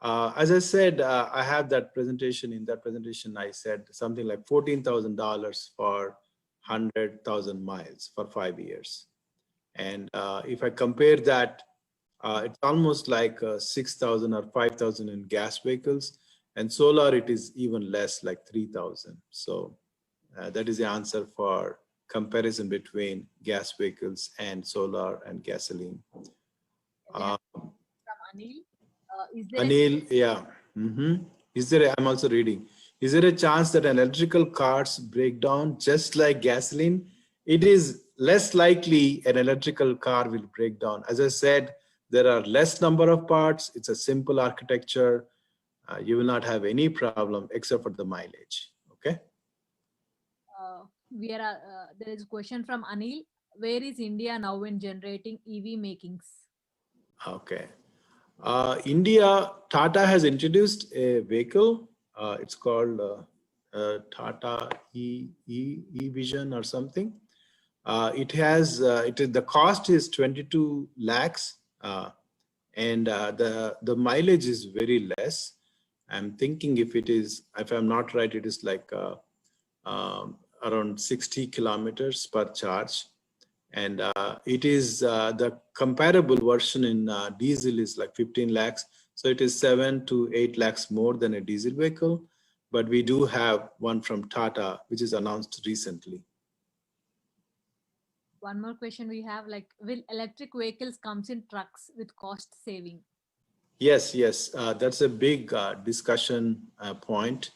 As I said, I have that presentation. In that presentation, I said something like $14,000 for 100,000 miles for 5 years. And if I compare that, it's almost like 6,000 or 5,000 in gas vehicles. And solar, it is even less, like 3,000. So that is the answer for comparison between gas vehicles and solar and gasoline. From Anil. Is there Anil, yeah. Is there? I'm also reading. Is there a chance that an electrical cars break down just like gasoline? It is less likely an electrical car will break down. As I said, there are less number of parts. It's a simple architecture. You will not have any problem except for the mileage. Okay. There is a question from Anil. Where is India now in generating EV makings? Okay. India, Tata has introduced a vehicle. It's called Tata E-Vision or something. The cost is 22 lakhs and the mileage is very less. I'm thinking if I'm not right, it is like around 60 kilometers per charge. And it is the comparable version in diesel is like 15 lakhs. So it is 7 to 8 lakhs more than a diesel vehicle. But we do have one from Tata, which is announced recently. One more question we have, like, will electric vehicles comes in trucks with cost saving? Yes. That's a big discussion point.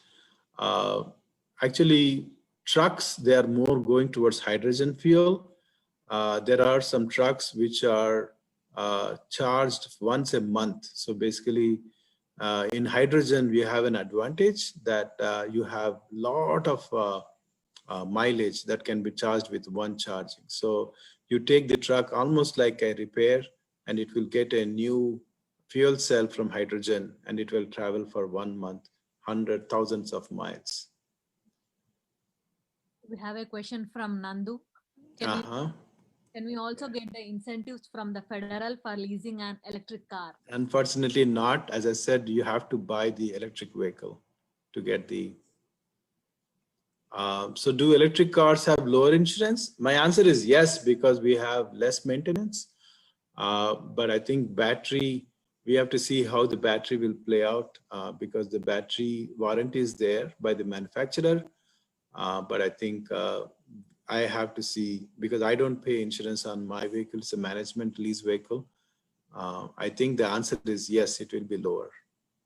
Actually, trucks, they are more going towards hydrogen fuel. There are some trucks which are charged once a month. So basically, in hydrogen, we have an advantage that you have a lot of mileage that can be charged with one charging. So you take the truck almost like a repair, and it will get a new fuel cell from hydrogen, and it will travel for 1 month, thousands of miles. We have a question from Nandu. Can we also get the incentives from the federal for leasing an electric car? Unfortunately not. As I said, you have to buy the electric vehicle to get the... So do electric cars have lower insurance? My answer is yes, because we have less maintenance. But I think battery, we have to see how the battery will play out because the battery warranty is there by the manufacturer. But I think I have to see, because I don't pay insurance on my vehicle, it's a management lease vehicle. I think the answer is yes, it will be lower.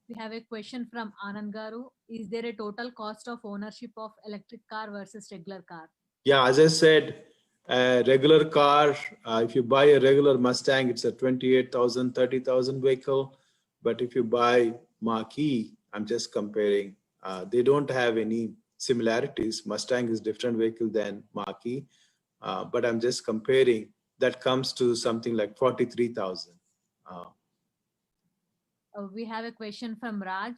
We have a question from Anand Garu. Is there a total cost of ownership of electric car versus regular car? Yeah, as I said, a regular car, if you buy a regular Mustang, it's a 28,000, 30,000 vehicle. But if you buy Mach-E, I'm just comparing, they don't have any similarities. Mustang is different vehicle than Mach-E, but I'm just comparing. That comes to something like 43,000. We have a question from Raj.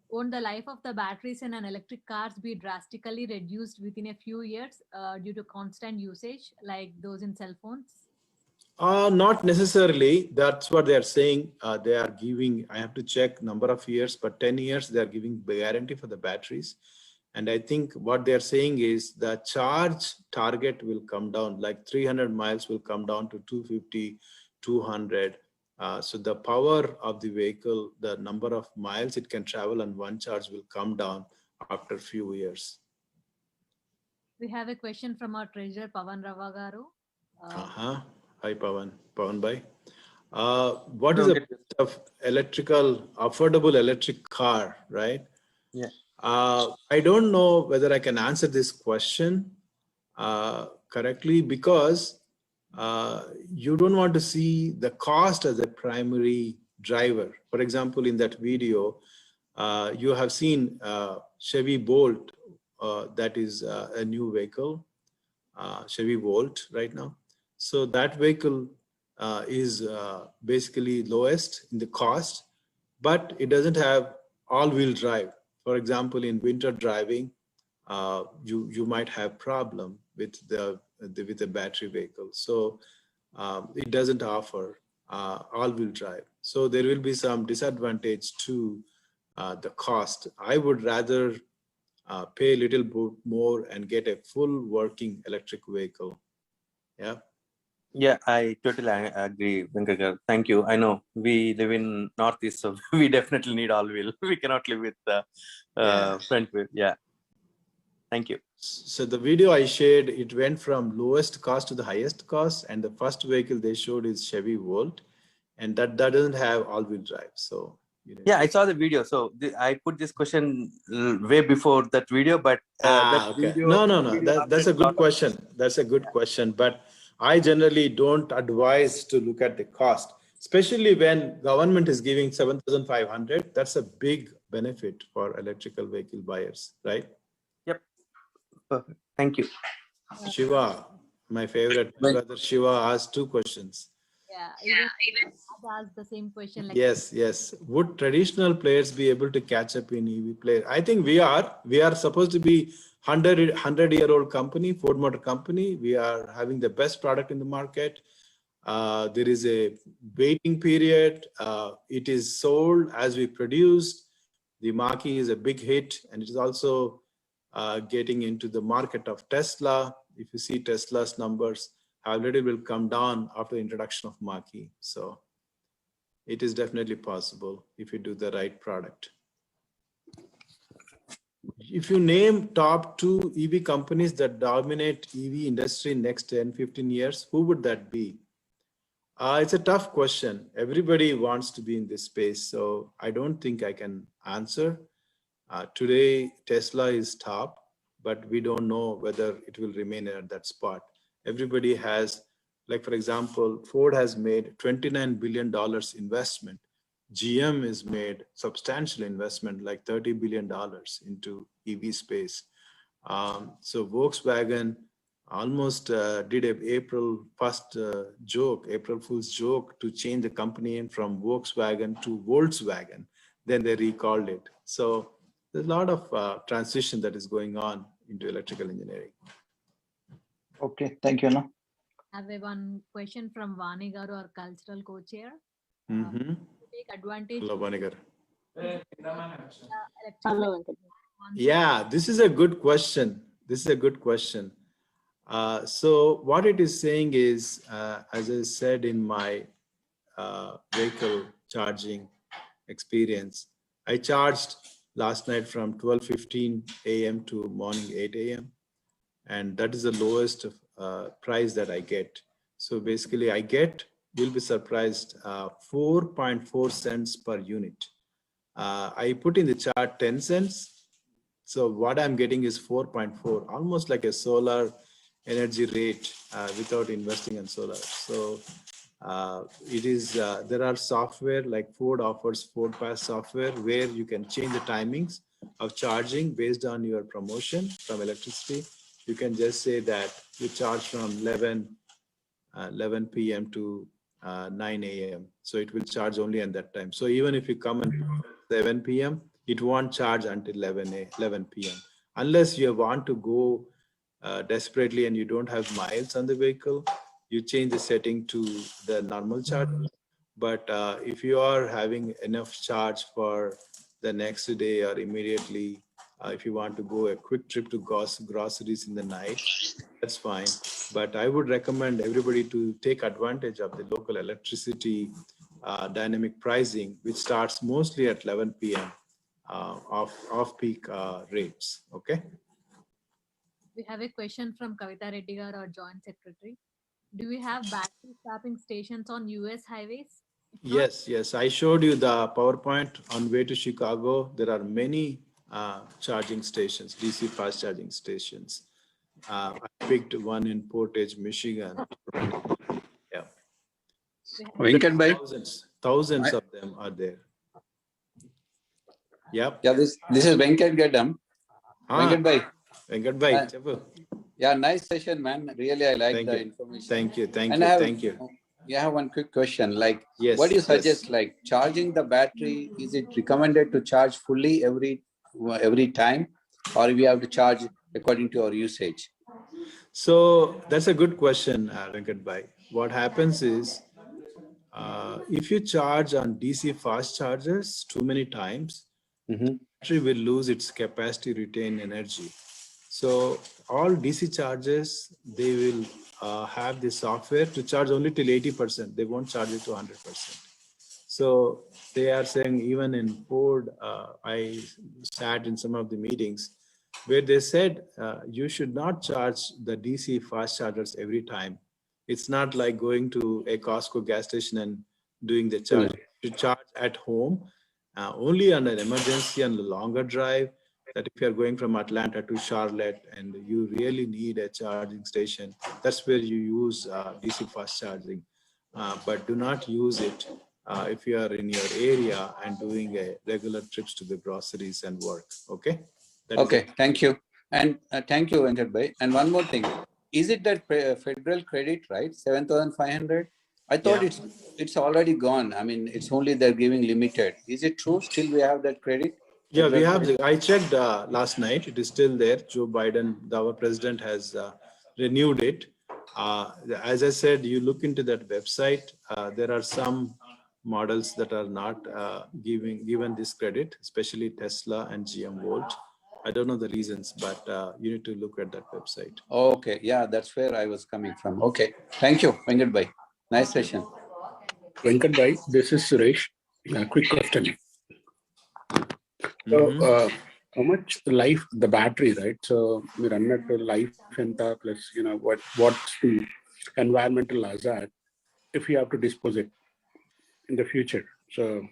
Won't the life of the batteries in an electric cars be drastically reduced within a few years due to constant usage like those in cell phones? Not necessarily. That's what they are saying. They are giving, I have to check number of years, but 10 years they are giving guarantee for the batteries. And I think what they're saying is the charge target will come down, like 300 miles will come down to 250, 200. So the power of the vehicle, the number of miles it can travel on one charge will come down after a few years. We have a question from our treasurer, Pavan Ravagaru. Hi, Pavan Bhai. What is the best of affordable electric car, right? Yeah. I don't know whether I can answer this question correctly because you don't want to see the cost as a primary driver. For example, in that video, you have seen Chevy Bolt, that is a new vehicle, Chevy Bolt right now. So that vehicle is basically lowest in the cost, but it doesn't have all-wheel drive. For example, in winter driving, you might have problem with the battery vehicle. So it doesn't offer all-wheel drive. So there will be some disadvantage to the cost. I would rather pay a little bit more and get a full working electric vehicle. Yeah. Yeah, I totally agree, Venkat. Thank you. I know we live in Northeast, so we definitely need all wheel. We cannot live with front wheel. Yeah. Thank you. So the video I shared, it went from lowest cost to the highest cost, and the first vehicle they showed is Chevy Volt, and that doesn't have all-wheel drive. So yeah, I saw the video. So I put this question way before that video, but okay. video, That's a good question. That's a good question. But I generally don't advise to look at the cost, especially when government is giving 7,500. That's a big benefit for electrical vehicle buyers, right? Yep. Perfect. Thank you. Shiva, my favorite brother Shiva asked 2 questions. Yeah, even I asked the same question. Like, Yes. Would traditional players be able to catch up in EV players? I think we are. We are supposed to be 100-year-old company, Ford Motor Company. We are having the best product in the market. There is a waiting period. It is sold as we produced. The Mach-E is a big hit, and it is also getting into the market of Tesla. If you see Tesla's numbers, already will come down after the introduction of Mach-E. So it is definitely possible if you do the right product. If you name top 2 EV companies that dominate EV industry next 10-15 years, who would that be? It's a tough question. Everybody wants to be in this space, so I don't think I can answer. Today, Tesla is top, but we don't know whether it will remain at that spot. Everybody has, like for example, Ford has made $29 billion investment. GM has made substantial investment, like $30 billion into EV space. So Volkswagen almost did a April Fool's joke to change the company name from Volkswagen to Volkswagen. Then they recalled it. So there's a lot of transition that is going on into electrical engineering. Okay, thank you. No? I have one question from Vani Garu, our cultural co-chair. To take advantage. Hello, Vani Garu. Hello. Yeah, this is a good question. So what it is saying is, as I said in my vehicle charging experience, I charged last night from 12:15 a.m. to morning 8 a.m. And that is the lowest price that I get. So basically you'll be surprised, 4.4 cents per unit. I put in the chart 10 cents. So what I'm getting is 4.4, almost like a solar energy rate without investing in solar. So it is, there are software like Ford offers FordPass software where you can change the timings of charging based on your promotion from electricity. You can just say that you charge from 11 p.m. to 9 a.m. So it will charge only at that time. So even if you come at 7 p.m., it won't charge until 11 p.m. Unless you want to go desperately and you don't have miles on the vehicle, you change the setting to the normal charge. But if you are having enough charge for the next day or immediately, if you want to go a quick trip to groceries in the night, that's fine. But I would recommend everybody to take advantage of the local electricity dynamic pricing, which starts mostly at 11 p.m. Off-peak rates. Okay. We have a question from Kavita Reddy, our Joint Secretary. Do we have battery swapping stations on US highways? Yes. I showed you the PowerPoint on way to Chicago. There are many charging stations, DC fast charging stations. I picked one in Portage, Michigan. Yeah. Venkat bhai. Thousands of them are there. Yep. Yeah, this is Venkat Gaddam. Venkat bhai. Venkat bhai. Yeah, nice session, man. Really, I like the information. Thank you. I have one quick question. Like, what do you suggest? Like, charging the battery, is it recommended to charge fully every time, or we have to charge according to our usage? So that's a good question, Venkat bhai. What happens is, if you charge on DC fast chargers too many times, battery will lose its capacity to retain energy. So all DC chargers, they will have the software to charge only till 80%. They won't charge it to 100%. So they are saying, even in Ford, I sat in some of the meetings where they said you should not charge the DC fast chargers every time. It's not like going to a Costco gas station and doing the charge. You charge at home only on an emergency and a longer drive. That if you're going from Atlanta to Charlotte and you really need a charging station, that's where you use DC fast charging. But do not use it if you are in your area and doing a regular trips to the groceries and work. Okay. Okay, thank you. And thank you, Venkat Bhai. And one more thing. Is it that federal credit, right? 7,500? I thought it's already gone. I mean, it's only they're giving limited. Is it true? Still we have that credit? Yeah, we have. I checked last night. It is still there. Joe Biden, our president, has renewed it. As I said, you look into that website. There are some models that are not given this credit, especially Tesla and GM Volt. I don't know the reasons, but you need to look at that website. Okay, yeah, that's where I was coming from. Okay, thank you, Venkat Bhai. Nice session. Venkat Bhai, this is Suresh. Quick question. So, how much the battery, right? So we run at the life enta plus, what's the environmental hazard if you have to dispose it in the future? So.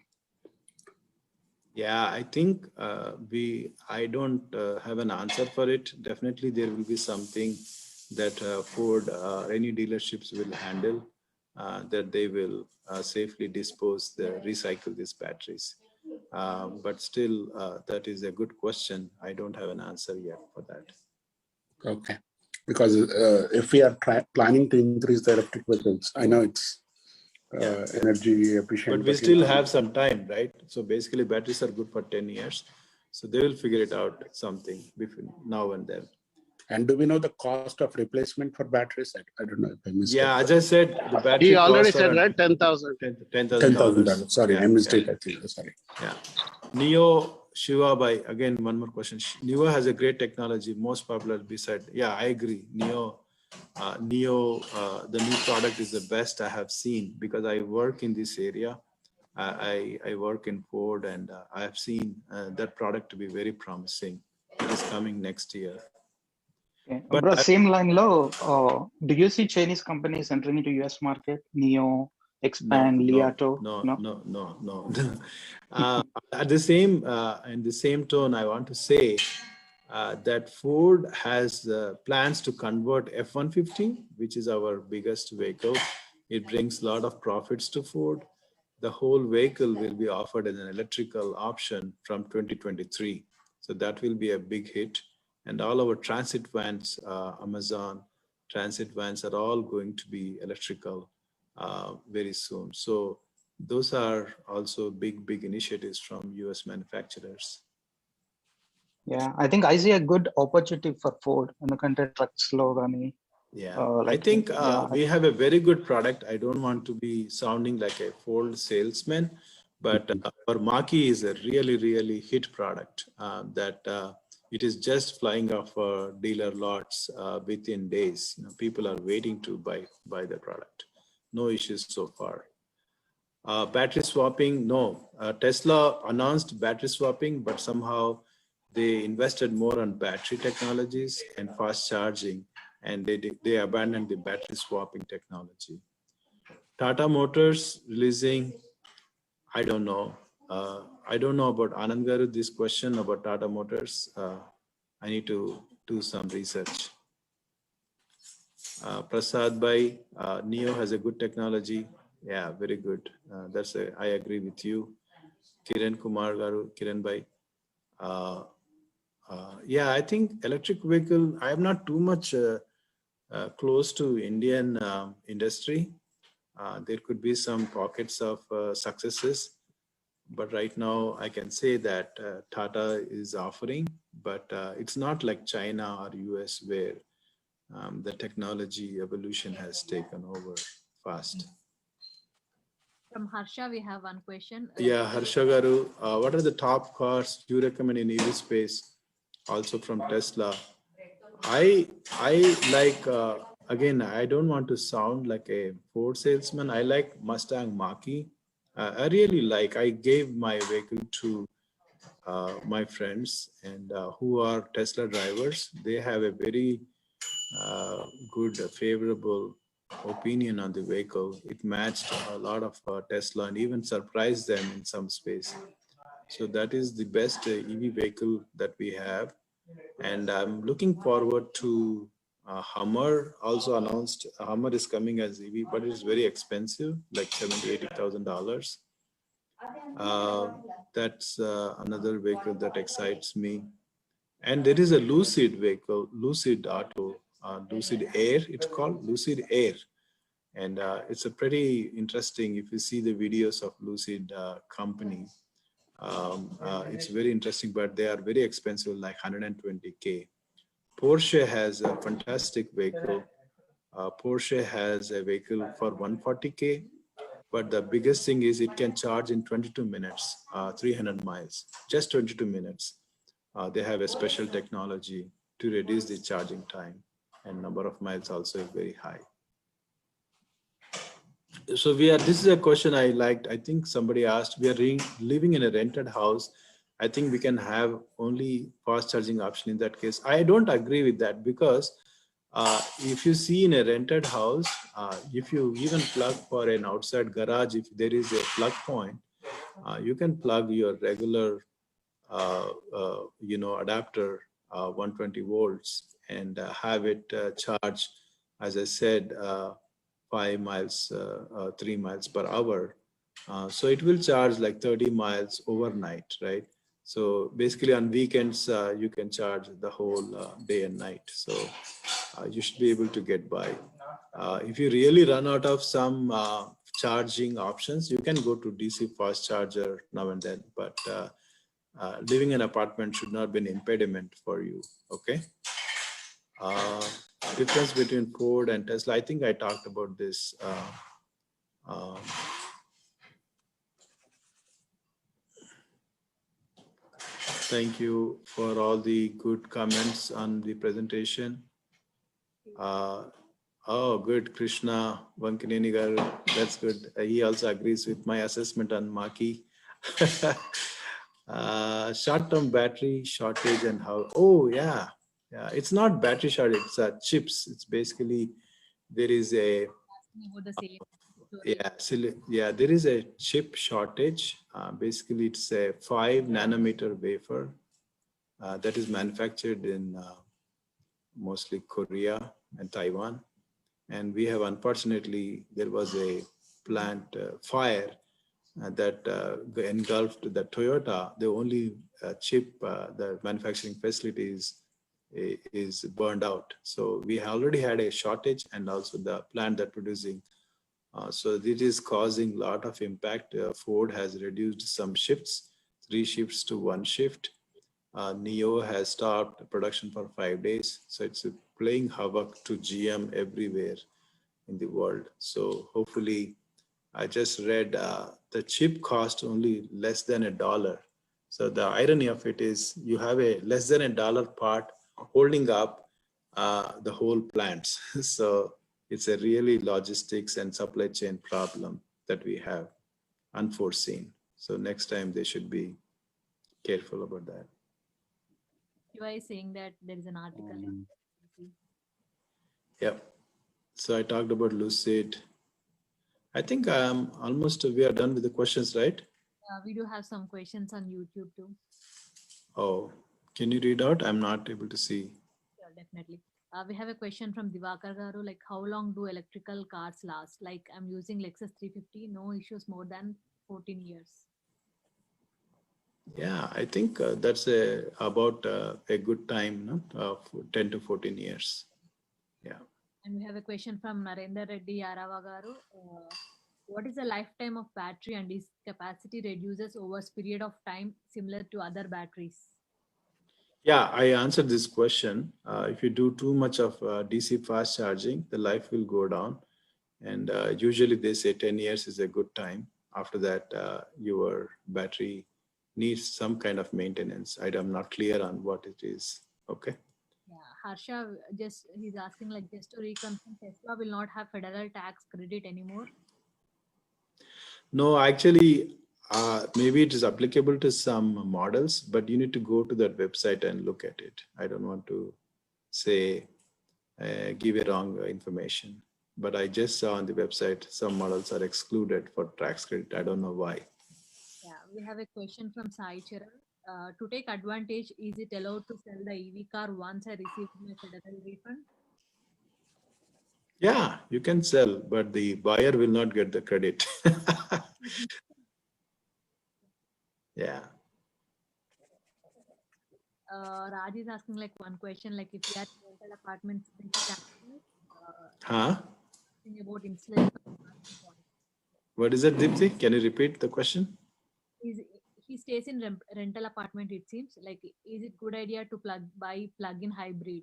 Yeah, I think I don't have an answer for it. Definitely there will be something that Ford or any dealerships will handle, that they will safely recycle these batteries. But still, that is a good question. I don't have an answer yet for that. Okay, because if we are planning to increase the electric vehicles, I know it's energy efficient. But we still have some time, right? So basically batteries are good for 10 years. So they will figure it out something between now and then. And do we know the cost of replacement for batteries? I don't know if I missed it. Yeah, as I said, the battery He already said, right? $10,000. $10,000. Sorry, I missed it actually. Sorry. Yeah. Neo Shiva Bhai, again, one more question. Neo has a great technology, most popular beside. Yeah, I agree. Neo, the new product is the best I have seen because I work in this area. I work in Ford and I have seen that product to be very promising. It is coming next year. Okay. But same line low, do you see Chinese companies entering into US market? Neo, Expand, Liato? No. At the same in the same tone, I want to say that Ford has plans to convert F-150, which is our biggest vehicle. It brings a lot of profits to Ford. The whole vehicle will be offered as an electrical option from 2023. So that will be a big hit. And all our transit vans, Amazon transit vans are all going to be electrical very soon. So those are also big initiatives from US manufacturers. Yeah, I think I see a good opportunity for Ford in the country trucks slow. Yeah, I think we have a very good product. I don't want to be sounding like a Ford salesman, but our Mach-E is a really hit product that it is just flying off dealer lots within days. People are waiting to buy the product. No issues so far. Battery swapping, no. Tesla announced battery swapping, but somehow they invested more on battery technologies and fast charging, and they abandoned the battery swapping technology. Tata Motors releasing, I don't know. I don't know about Anand Garu, this question about Tata Motors. I need to do some research. Prasad Bhai, Neo has a good technology. Yeah, very good. I agree with you. Kiran Kumar Garu, Kiran Bhai. Yeah, I think electric vehicle, I am not too much close to Indian industry. There could be some pockets of successes, but right now I can say that Tata is offering, but it's not like China or US where the technology evolution has taken over fast. From Harsha, we have one question. Yeah, Harsha Garu, what are the top cars you recommend in EV space? Also from Tesla. I like, again, I don't want to sound like a Ford salesman. I like Mustang Mach-E. I really like, I gave my vehicle to my friends and who are Tesla drivers. They have a very good, favorable opinion on the vehicle. It matched a lot of Tesla and even surprised them in some space. So that is the best EV vehicle that we have. And I'm looking forward to Hummer. Also announced Hummer is coming as EV, but it's very expensive, like $70,000-$80,000. That's another vehicle that excites me. And there is a Lucid vehicle, Lucid Auto, Lucid Air, it's called Lucid Air. And it's a pretty interesting, if you see the videos of Lucid company, it's very interesting, but they are very expensive, like $120K. Porsche has a fantastic vehicle. Porsche has a vehicle for $140K, but the biggest thing is it can charge in 22 minutes, 300 miles, just 22 minutes. They have a special technology to reduce the charging time, and number of miles also is very high. So this is a question I liked. I think somebody asked, we are living in a rented house. I think we can have only fast charging option in that case. I don't agree with that, because if you see in a rented house, if you even plug for an outside garage, if there is a plug point, you can plug your regular adapter, 120 volts, and have it charge, as I said, 5 miles, 3 miles per hour. So it will charge like 30 miles overnight, right? So basically on weekends, you can charge the whole day and night. So you should be able to get by. If you really run out of some charging options, you can go to DC fast charger now and then, but living in an apartment should not be an impediment for you, okay? Difference between Ford and Tesla, I think I talked about this. Thank you for all the good comments on the presentation. Oh, good, Krishna Vankaneni garu, that's good. He also agrees with my assessment on Mach-E. Short-term battery shortage and how, oh yeah, it's not battery shortage, it's chips. It's basically, there is a, there is a chip shortage. Basically it's a 5 nanometer wafer that is manufactured in mostly Korea and Taiwan. And we have, unfortunately, there was a plant fire that engulfed the Toyota. The only chip, the manufacturing facilities is burned out. So we already had a shortage, and also the plant that producing. So it is causing a lot of impact. Ford has reduced some shifts, 3 shifts to 1 shift. NIO has stopped production for 5 days. So it's playing havoc to GM everywhere in the world. So hopefully, I just read the chip cost only less than $1. So the irony of it is you have a less than $1 part holding up the whole plants. So it's a really logistics and supply chain problem that we have, unforeseen. So next time they should be careful about that. You are saying that there is an article. Yep. So I talked about Lucid. I think we are done with the questions, right? We do have some questions on YouTube too. Oh, can you read out? I'm not able to see. Sure, definitely. We have a question from Divakar Garu, like how long do electrical cars last? Like I'm using Lexus 350, no issues more than 14 years. Yeah, I think that's about a good time, no? 10 to 14 years. Yeah. And we have a question from Narendra Reddy Yarava Garu. What is the lifetime of battery, and is capacity reduces over a period of time similar to other batteries? Yeah, I answered this question. If you do too much of DC fast charging, the life will go down. And usually they say 10 years is a good time. after that, your battery needs some kind of maintenance. I'm not clear on what it is. Okay. Yeah, Harsha, he's asking like just to reconfirm, Tesla will not have federal tax credit anymore. No, actually, maybe it is applicable to some models, but you need to go to that website and look at it. I don't want to say, give a wrong information, but I just saw on the website some models are excluded for tax credit. I don't know why. Yeah, we have a question from Sai Charan. To take advantage, is it allowed to sell the EV car once I receive my federal refund? Yeah, you can sell, but the buyer will not get the credit. Yeah. Raj is asking like one question, like if you are in rental apartments, about installation. What is that, Dipti? Can you repeat the question? He stays in rental apartment. It seems like, is it good idea to buy plug-in hybrid?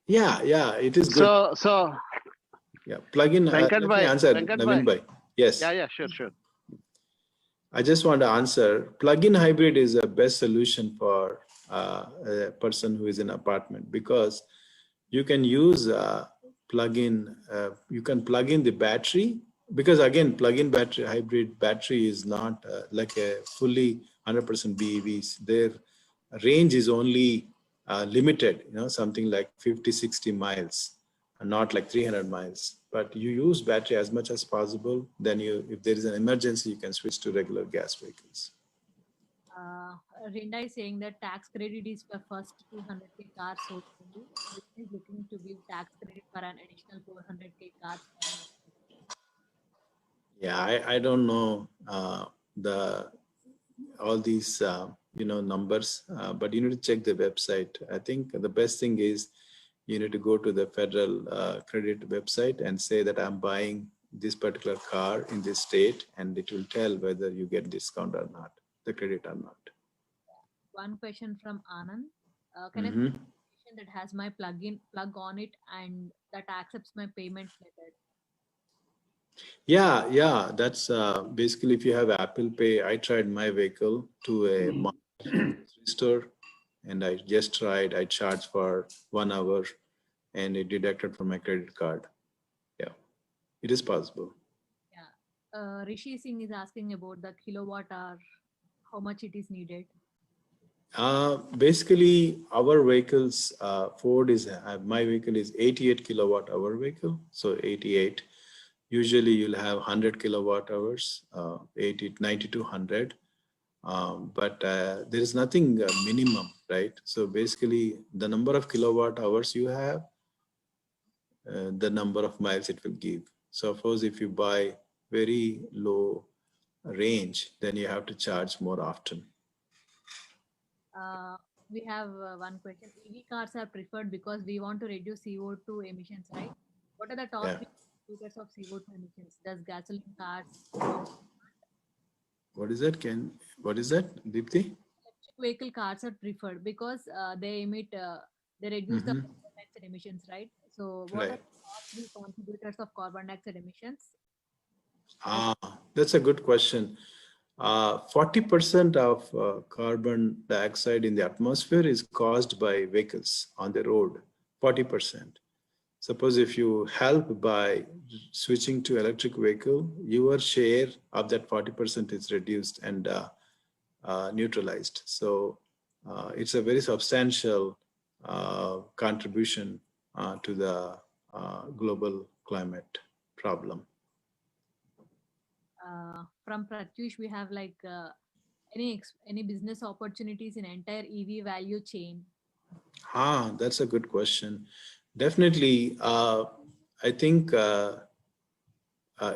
Yeah, it is good. So yeah, plug-in. Let me answer, Naveen bhai. Yes. Yeah, sure. I just want to answer. Plug-in hybrid is the best solution for a person who is in an apartment, because you can use plug-in. You can plug in the battery, because again, plug-in battery hybrid battery is not like a fully 100% BEVs. Their range is only limited, something like 50-60 miles, not like 300 miles. But you use battery as much as possible. Then if there is an emergency, you can switch to regular gas vehicles. Rinda is saying that tax credit is for first 200K cars sold only. Is looking to give tax credit for an additional 400K cars. Yeah, I don't know all these numbers, but you need to check the website. I think the best thing is you need to go to the federal credit website and say that I'm buying this particular car in this state, and it will tell whether you get discount or not, the credit or not. One question from Anand. Can I put an application that has my plug on it and that accepts my payment method? Yeah, that's basically if you have Apple Pay. I tried my vehicle to a store, and I just tried. I charged for 1 hour, and it deducted from my credit card. Yeah, it is possible. Yeah, Rishi Singh is asking about the kilowatt hour, how much it is needed. Basically, our vehicles, Ford is, my vehicle is 88 kilowatt hour vehicle. So 88, usually you'll have 100 kilowatt hours, 90 to 100. But there is nothing minimum, right? So basically the number of kilowatt hours you have, the number of miles it will give. So suppose if you buy very low range, then you have to charge more often. We have one question. EV cars are preferred because we want to reduce CO2 emissions, right? What are the top contributors of CO2 emissions? Does gasoline cars? What is that? What is that, Deepthi? Electric vehicle cars are preferred because they emit, they reduce the carbon dioxide emissions, right? So what are the top 3 contributors of carbon dioxide emissions? That's a good question. 40% of carbon dioxide in the atmosphere is caused by vehicles on the road, 40%. Suppose if you help by switching to electric vehicle, your share of that 40% is reduced and neutralized. So it's a very substantial contribution to the global climate problem. From Pratyush, we have like any business opportunities in entire EV value chain? That's a good question. Definitely, I think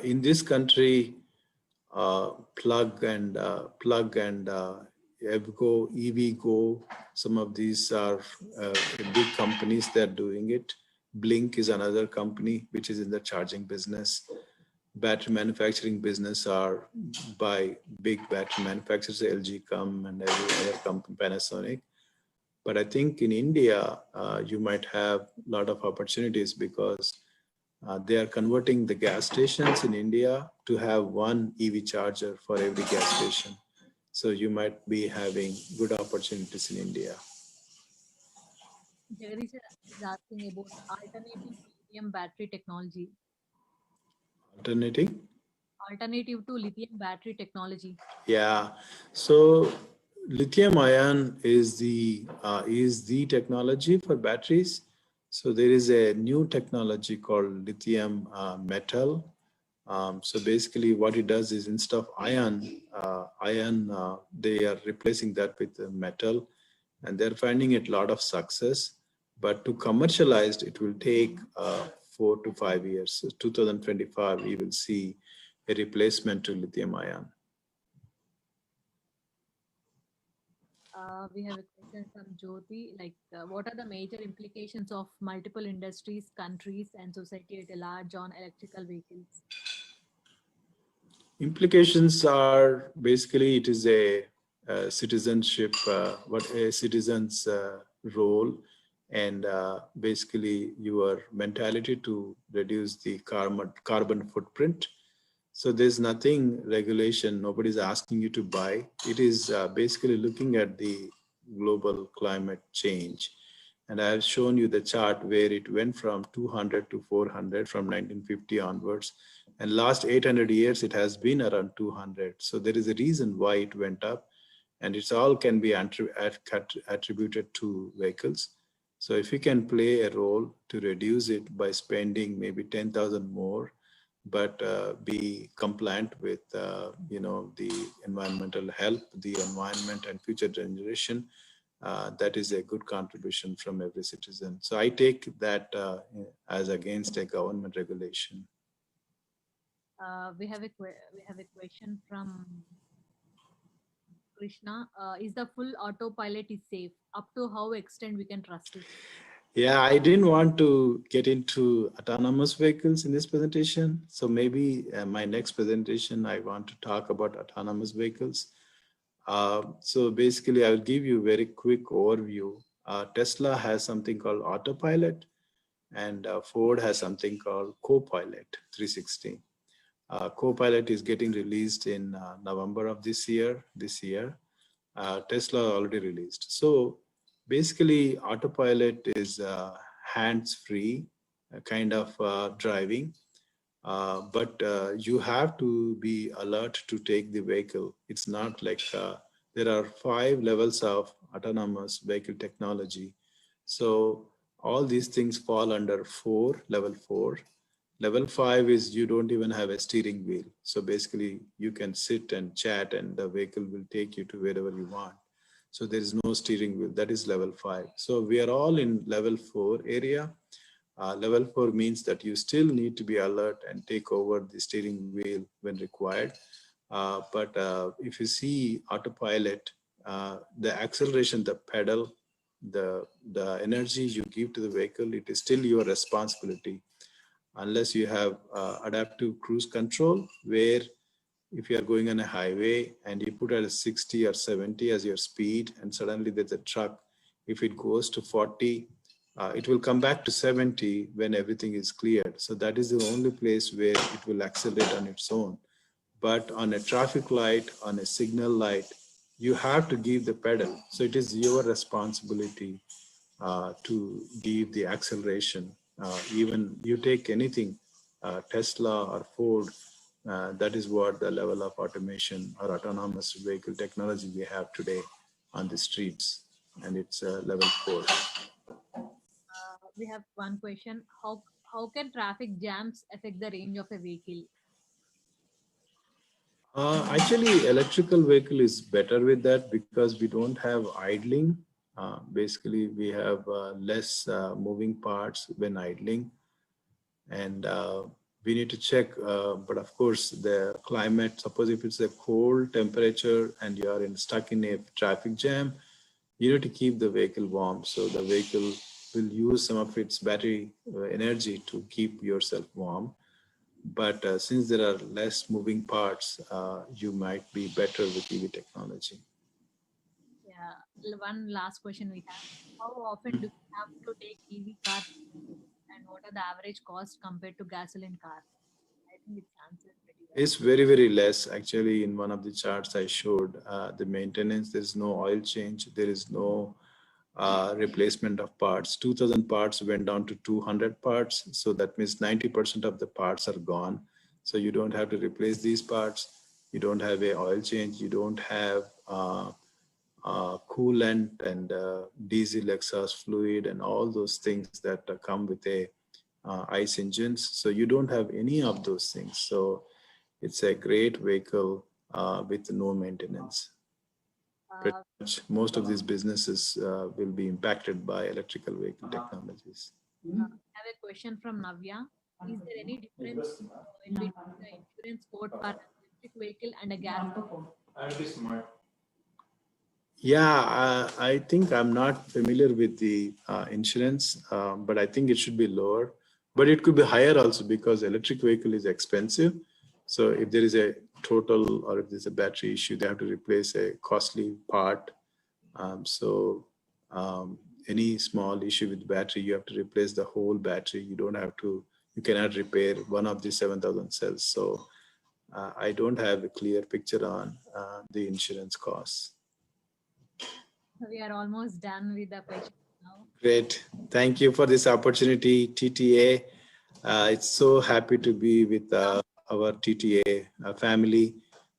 in this country, Plug and EVgo, some of these are big companies that are doing it. Blink is another company which is in the charging business. Battery manufacturing business are by big battery manufacturers, LG and every other company, Panasonic. But I think in India, you might have a lot of opportunities because They are converting the gas stations in India to have one EV charger for every gas station. So you might be having good opportunities in India. Jagadish is asking about alternative to lithium battery technology. Alternative to lithium battery technology. Yeah. So lithium ion is the technology for batteries. So there is a new technology called lithium metal. So basically what it does is instead of iron, they are replacing that with metal, and they're finding it a lot of success. But to commercialize, it will take 4 to 5 years. So 2025, you will see a replacement to lithium ion. We have a question from Jyoti, like what are the major implications of multiple industries, countries, and society at large on electrical vehicles? Implications are basically it is a citizenship, what a citizen's role, and basically your mentality to reduce the carbon footprint. So there's nothing regulation, nobody's asking you to buy. It is basically looking at the global climate change. And I have shown you the chart where it went from 200 to 400 from 1950 onwards. And last 800 years, it has been around 200. So there is a reason why it went up. And it's all can be attributed to vehicles. So if you can play a role to reduce it by spending maybe 10,000 more, but be compliant with the environmental health, the environment and future generation, that is a good contribution from every citizen. So I take that as against a government regulation. We have a question from Krishna. Is the full autopilot is safe? Up to how extent we can trust it? Yeah, I didn't want to get into autonomous vehicles in this presentation. So maybe my next presentation, I want to talk about autonomous vehicles. So basically, I'll give you a very quick overview. Tesla has something called autopilot, and Ford has something called Copilot 360. Copilot is getting released in November of this year. Tesla already released. So basically, autopilot is hands-free kind of driving, but you have to be alert to take the vehicle. It's not like there are 5 levels of autonomous vehicle technology. So all these things fall under level 4. Level 5 is you don't even have a steering wheel. So basically you can sit and chat and the vehicle will take you to wherever you want. So there is no steering wheel. That is level 5. So we are all in level 4 area. Level 4 means that you still need to be alert and take over the steering wheel when required. But if you see autopilot, the acceleration, the pedal, the energy you give to the vehicle, it is still your responsibility. Unless you have adaptive cruise control, where if you are going on a highway and you put at a 60 or 70 as your speed and suddenly there's a truck, if it goes to 40, it will come back to 70 when everything is cleared. So that is the only place where it will accelerate on its own. But on a traffic light, on a signal light, you have to give the pedal. So it is your responsibility to give the acceleration. Even you take anything, Tesla or Ford, that is what the level of automation or autonomous vehicle technology we have today on the streets, and it's level 4. We have one question. How can traffic jams affect the range of a vehicle? Actually, electrical vehicle is better with that because we don't have idling. Basically, we have less moving parts when idling, and we need to check. But of course, the climate. Suppose if it's a cold temperature and you are stuck in a traffic jam, you need to keep the vehicle warm. So the vehicle will use some of its battery energy to keep yourself warm. But since there are less moving parts, you might be better with EV technology. Yeah, one last question we have. How often do we have to take EV cars? And what are the average cost compared to gasoline car? I think it's answered pretty well. It's very, very less. Actually, in one of the charts I showed, the maintenance, there's no oil change. There is no replacement of parts. 2000 parts went down to 200 parts. So that means 90% of the parts are gone. So you don't have to replace these parts. You don't have a oil change. You don't have coolant and diesel exhaust fluid and all those things that come with a ICE engines. So you don't have any of those things. So it's a great vehicle with no maintenance. Pretty much most of these businesses will be impacted by electrical vehicle technologies. I have a question from Navya. Is there any difference in between the insurance quote for an electric vehicle and a gas vehicle? Yeah, I think I'm not familiar with the insurance, but I think it should be lower. But it could be higher also because electric vehicle is expensive. So if there is a total or if there's a battery issue, they have to replace a costly part. Any small issue with battery, you have to replace the whole battery. You don't have to, you cannot repair one of the 7,000 cells. So I don't have a clear picture on the insurance costs. We are almost done with the question now. Great. Thank you for this opportunity, TTA. It's so happy to be with our TTA family.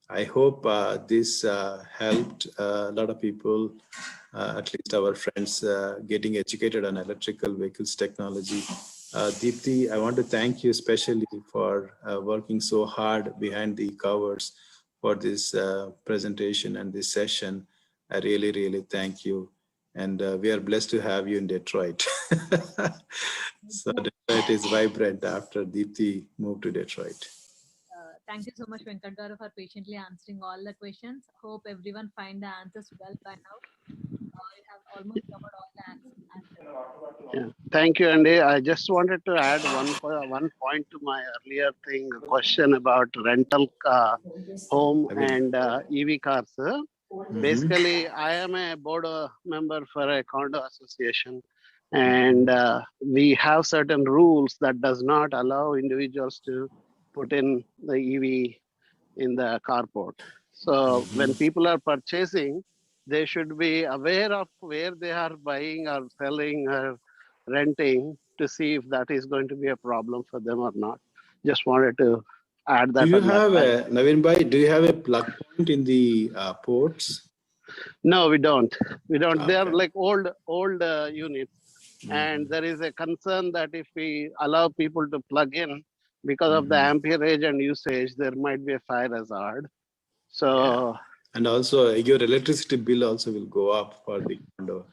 I hope this helped a lot of people, at least our friends, getting educated on electrical vehicles technology. Deepti, I want to thank you especially for working so hard behind the covers for this presentation and this session. I really, really thank you. And we are blessed to have you in Detroit. So Detroit is vibrant after Deepti moved to Detroit. Thank you so much, Venkat Garu, for patiently answering all the questions. Hope everyone find the answers well by now. You have almost covered all the answers. Yeah. Thank you, Andy. I just wanted to add one point to my earlier thing, question about rental home and EV cars. Basically, I am a board member for a condo association, and we have certain rules that does not allow individuals to put in the EV in the carport. So when people are purchasing, they should be aware of where they are buying or selling or renting to see if that is going to be a problem for them or not. Just wanted to add that. Do you have a, Naveen Bhai, do you have a plug point in the ports? No, we don't. We don't. Okay. They are like old units. And there is a concern that if we allow people to plug in, because of the amperage and usage, there might be a fire hazard. So, and also your electricity bill also will go up for the condo.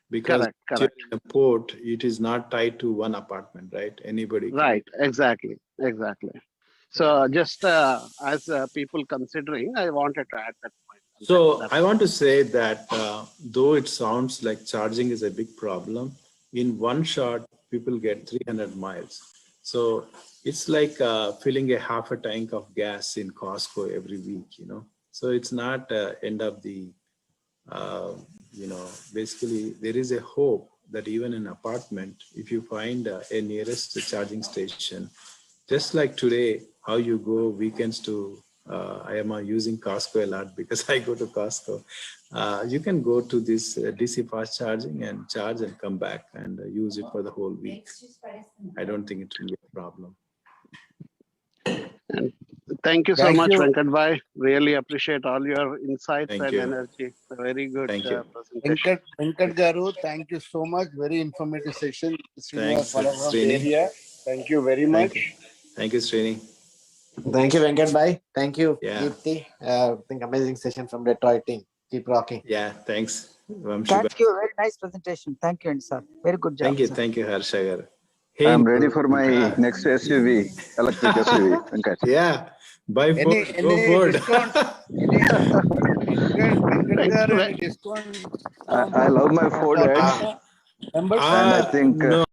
Because correct. In a port, it is not tied to one apartment, right? Anybody can. Right, exactly. So just as people considering, I wanted to add that point. So I want to say that though it sounds like charging is a big problem, in one shot, people get 300 miles. So it's like filling a half a tank of gas in Costco every week, you know. So it's not end of the, you know, basically there is a hope that even in an apartment, if you find a nearest charging station, just like today, how you go weekends to, I am using Costco a lot because I go to Costco. You can go to this DC fast charging and charge and come back and use it for the whole week. I don't think it will be a problem. And thank you so much, Venkat Bhai. Really appreciate all your insights and energy. Very good presentation. Venkat Garu, thank you so much. Very informative session. Thanks, Srini. Thank you very much. Thank you, Srini. Thank you, Venkat Bhai. Thank you, Yeah. Deepti. I think amazing session from Detroit team. Keep rocking. Yeah, thanks. Thank you. Very nice presentation. Thank you, sir. Very good job. Thank you, Harshagar. Hey, I'm ready for my next SUV, electric SUV. Venkat. Yeah, buy Ford. Go Ford. I love my Ford Edge, and I think. No.